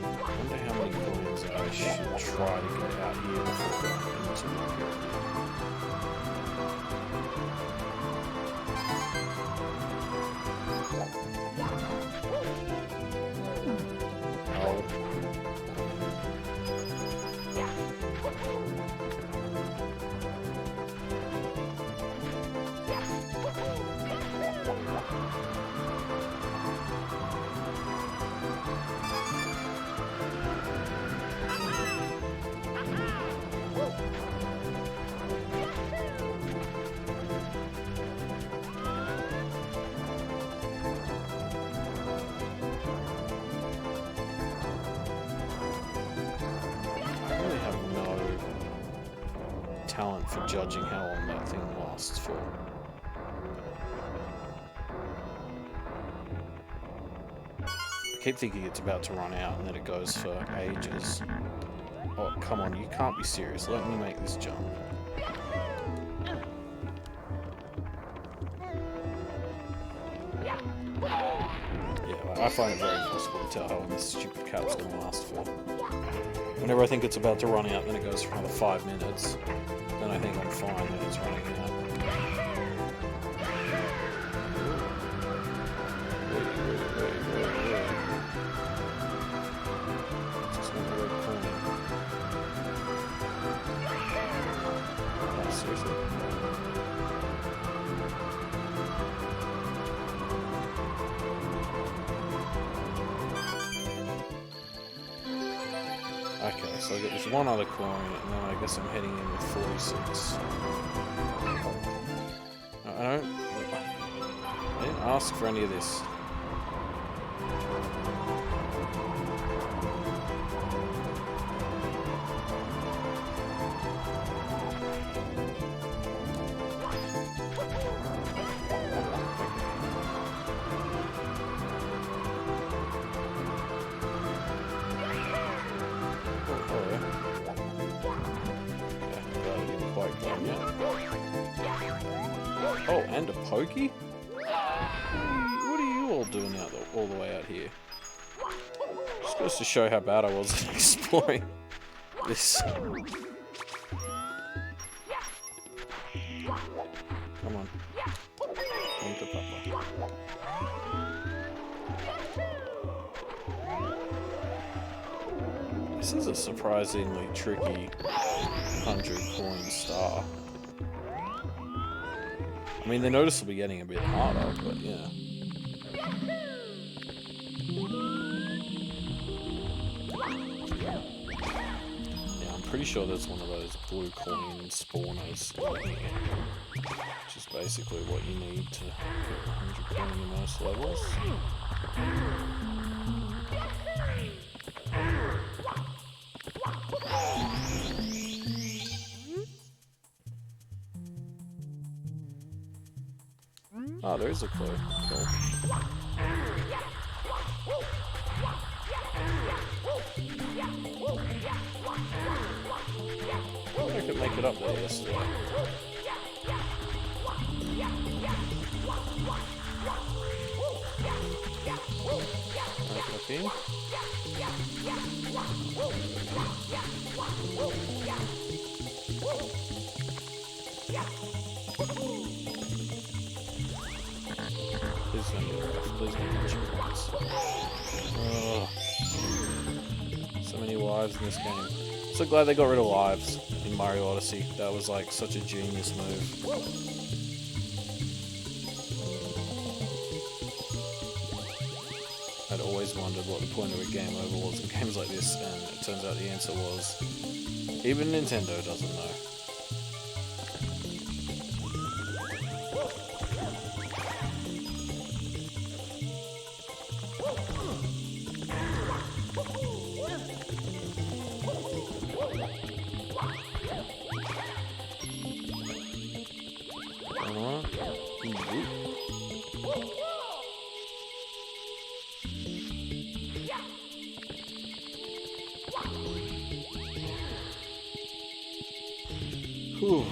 I wonder how many coins I should try to get out here before going into the pyramid. Oh. Talent for judging how long that thing lasts for. I keep thinking it's about to run out and then it goes for ages. Oh, come on, you can't be serious. Let me make this jump. Yeah, I find it very impossible to tell how long this stupid cap's gonna last for. Whenever I think it's about to run out, then it goes for another 5 minutes. Then I think I'm fine that it's running out. Wait. Just one more coin. Okay, so I got this one other coin, and then I guess I'm heading in with 46. I didn't ask for any of this. Oh, and a pokey? What are you all doing out all the way out here? Just goes to show how bad I was at exploring this. Come on. Come to Papa. This is a surprisingly tricky 100 coin star. I mean, they're noticeably getting a bit harder, but yeah. Yeah, I'm pretty sure there's one of those blue coin spawners in here, which is basically what you need to get 100 coin in most levels. Oh, there is a clue. Cool. I could make it up there yesterday. Okay. Please don't get off. Please don't get chickens. Oh. So many lives in this game. So glad they got rid of lives in Mario Odyssey. That was like such a genius move. I'd always wondered what the point of a game over was in games like this, and it turns out the answer was even Nintendo doesn't know. Whew.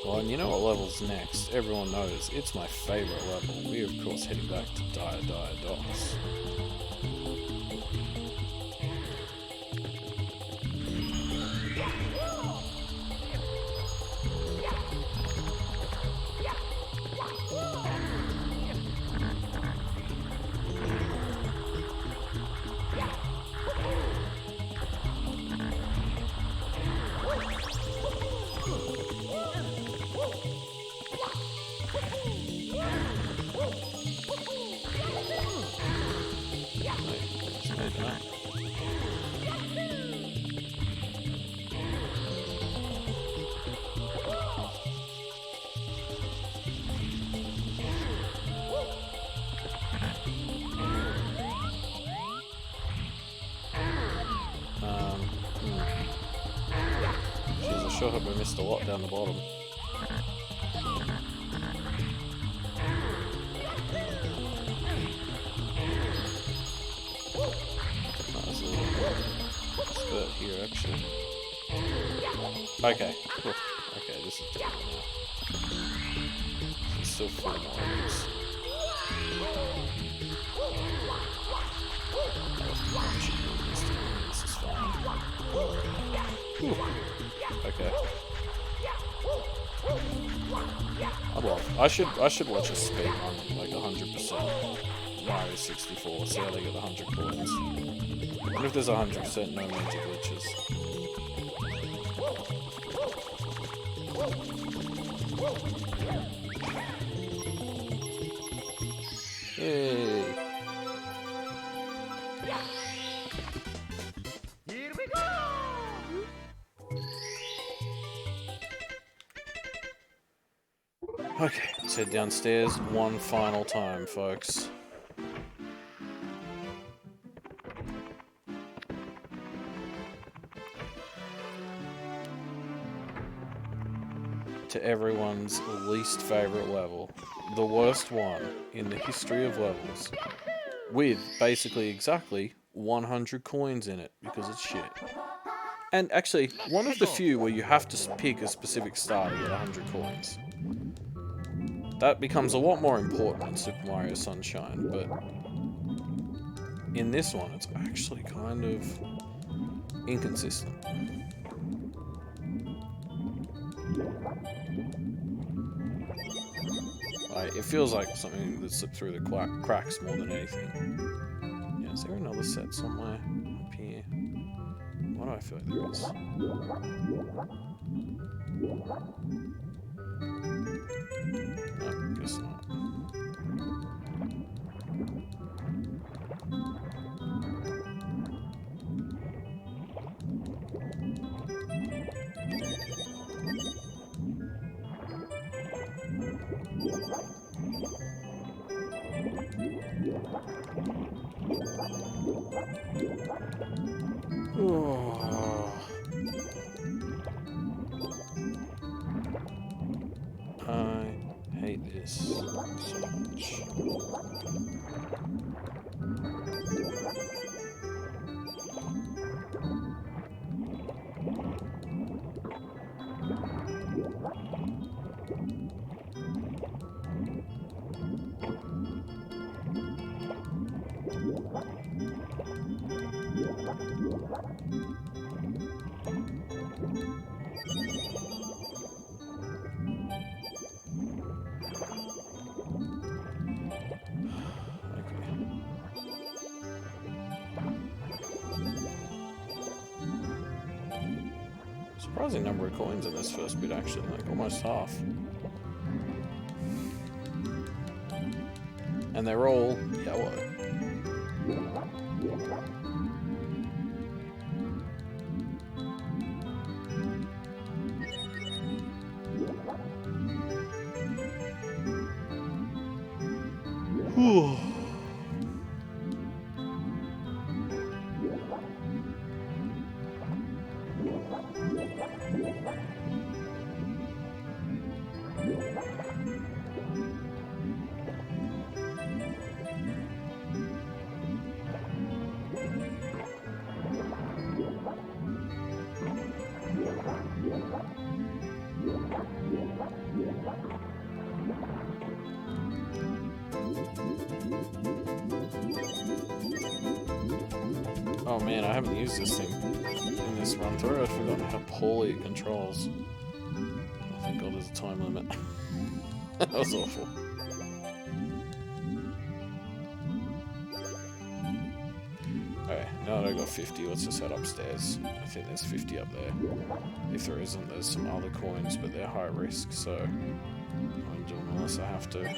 Well, and you know what level's next? Everyone knows it's my favourite level. We're of course heading back to Dire Docks. Jeez, I sure hope I missed a lot down the bottom. There's a little skirt here, actually. Okay, cool. Okay, this is different now. There's still 4 more of these. This is fine. Whew. Okay. I should watch a speed run like 100% Mario 64. See how they get the 100 coins. What if there's 100% no major glitches? Yay! Okay, let's head downstairs one final time, folks. To everyone's least favorite level. The worst one in the history of levels. With basically exactly 100 coins in it, because it's shit. And actually, one of the few where you have to pick a specific star to get 100 coins. That becomes a lot more important in Super Mario Sunshine, but in this one, it's actually kind of inconsistent. Like, it feels like something that slipped through the cracks more than anything. Yeah, is there another set somewhere up here? Why do I feel like there is? No, guess not. Oh. I hate this so much. Surprising number of coins in this first bit, actually, like almost half. And they're all yellow. Whew. Oh man, I haven't used this thing in this run through. I've forgotten how poorly it controls. Oh, thank God there's a time limit. That was awful. Okay, now that I got 50, let's just head upstairs. I think there's 50 up there. If there isn't, there's some other coins, but they're high risk, so I won't do them unless I have to.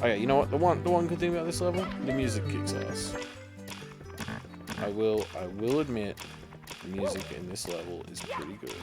Oh yeah, you know what? The one good thing about this level, the music kicks ass. I will admit, the music in this level is pretty good.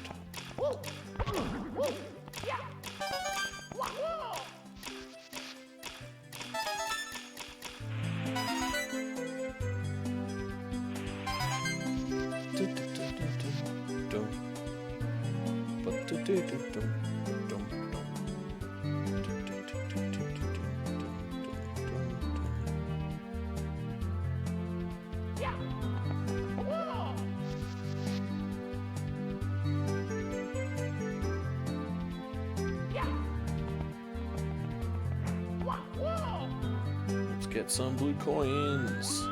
Let's get some blue coins.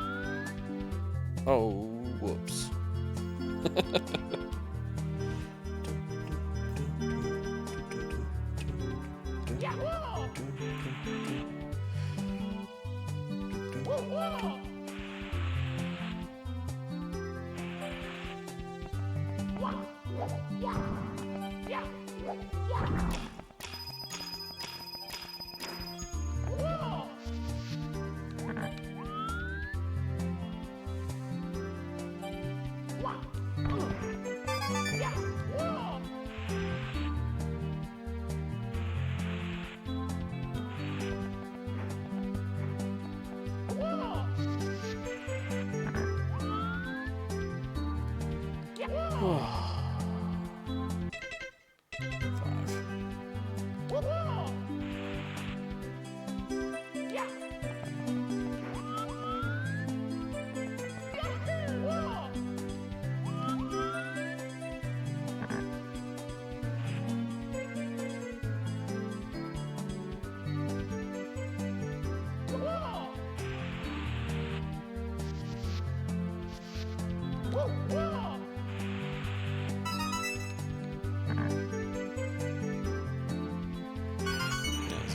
Oh, whoops.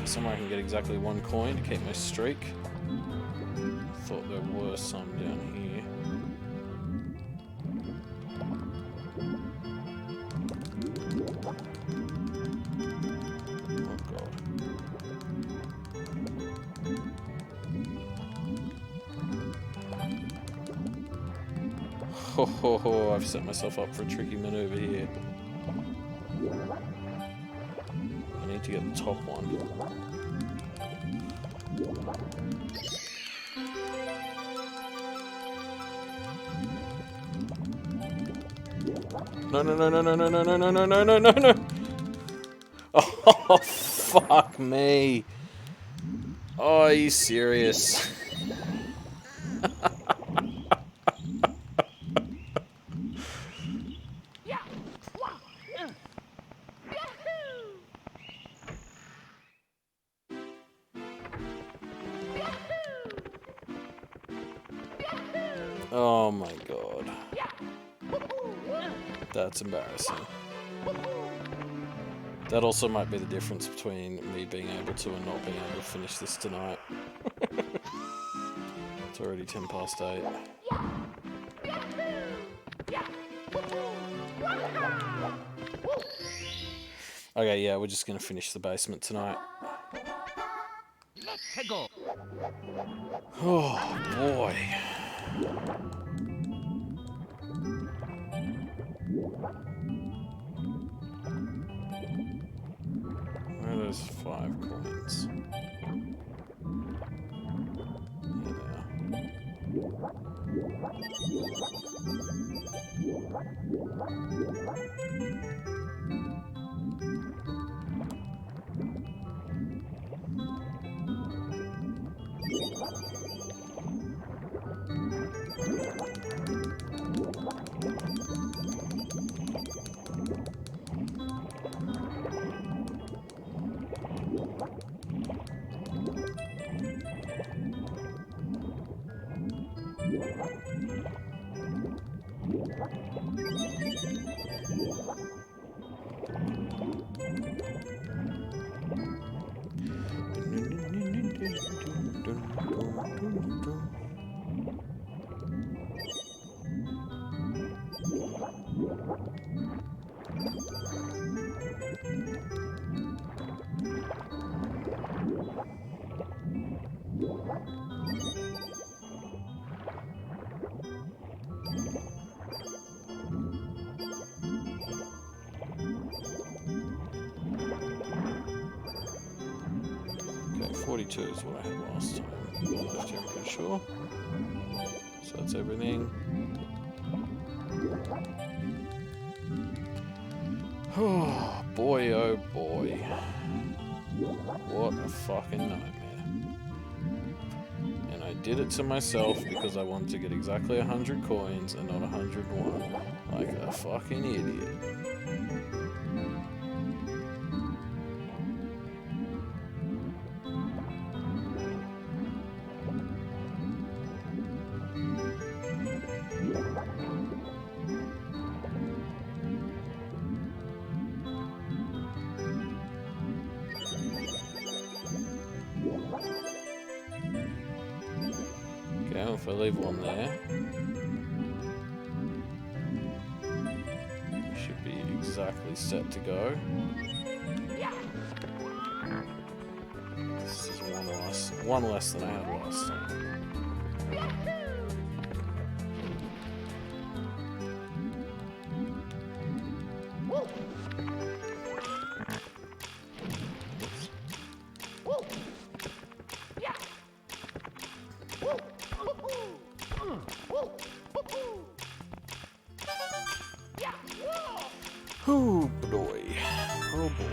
Somewhere I can get exactly 1 coin to keep my streak. Thought there were some down here. Oh god. Ho ho ho, I've set myself up for a tricky maneuver here. I need to get the top one. No, no, no, no, no, no, no, no, no, no, no, no, no, no. Oh, fuck me. Oh, are you serious? Oh my god. That's embarrassing. That also might be the difference between me being able to and not being able to finish this tonight. It's already 10 past 8. Okay, yeah, we're just gonna finish the basement tonight. Let's go. Oh boy. Where are those 5 coins? Here they are. Okay, 42 is what I had last time. Left here, I'm pretty sure. So that's everything. Oh boy, oh boy. What a fucking nightmare. And I did it to myself because I wanted to get exactly 100 coins and not 101. Like a fucking idiot. Okay, if I leave one there, it should be exactly set to go. This is one less than I had last time. Oh boy. Oh boy.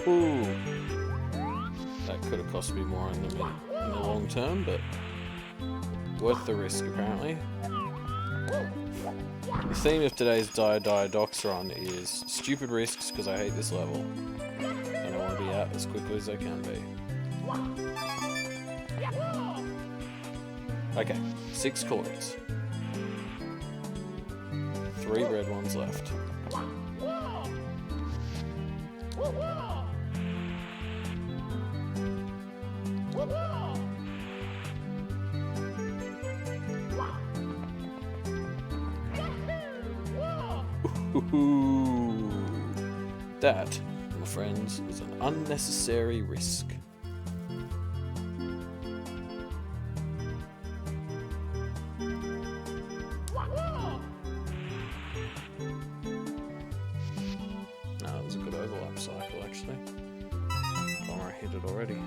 Ooh. That could have cost me more in the long term, but worth the risk apparently. The theme of today's Docs run is stupid risks because I hate this level and I want to be out as quickly as I can be. Okay, 6 coins. 3 red ones left. Ooh, that, my friends, was an unnecessary risk. No, that was a good overlap cycle, actually. Bummer I hit it already.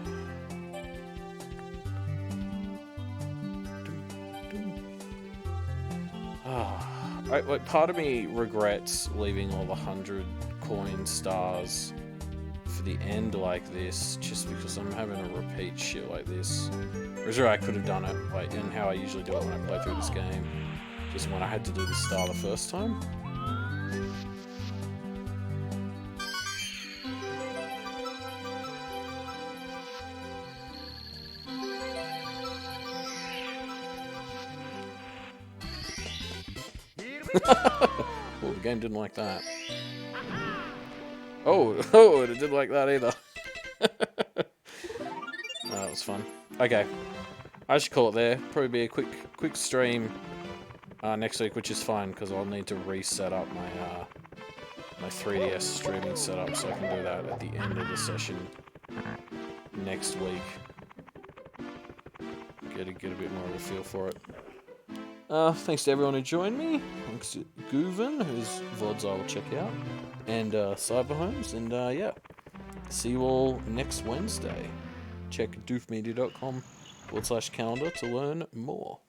Like, part of me regrets leaving all the 100 coin stars for the end like this, just because I'm having to repeat shit like this. Whereas I could have done it, like, in how I usually do it when I play through this game, just when I had to do the star the first time. Well, the game didn't like that. Oh, it didn't like that either. That was fun. Okay, I should call it there. Probably be a quick stream next week, which is fine because I'll need to reset up my 3DS streaming setup, so I can do that at the end of the session next week. Get a bit more of a feel for it. Thanks to everyone who joined me. Thanks to Gooven, whose VODs I will check out. And Cyberhomes. And yeah, see you all next Wednesday. Check doofmedia.com/calendar to learn more.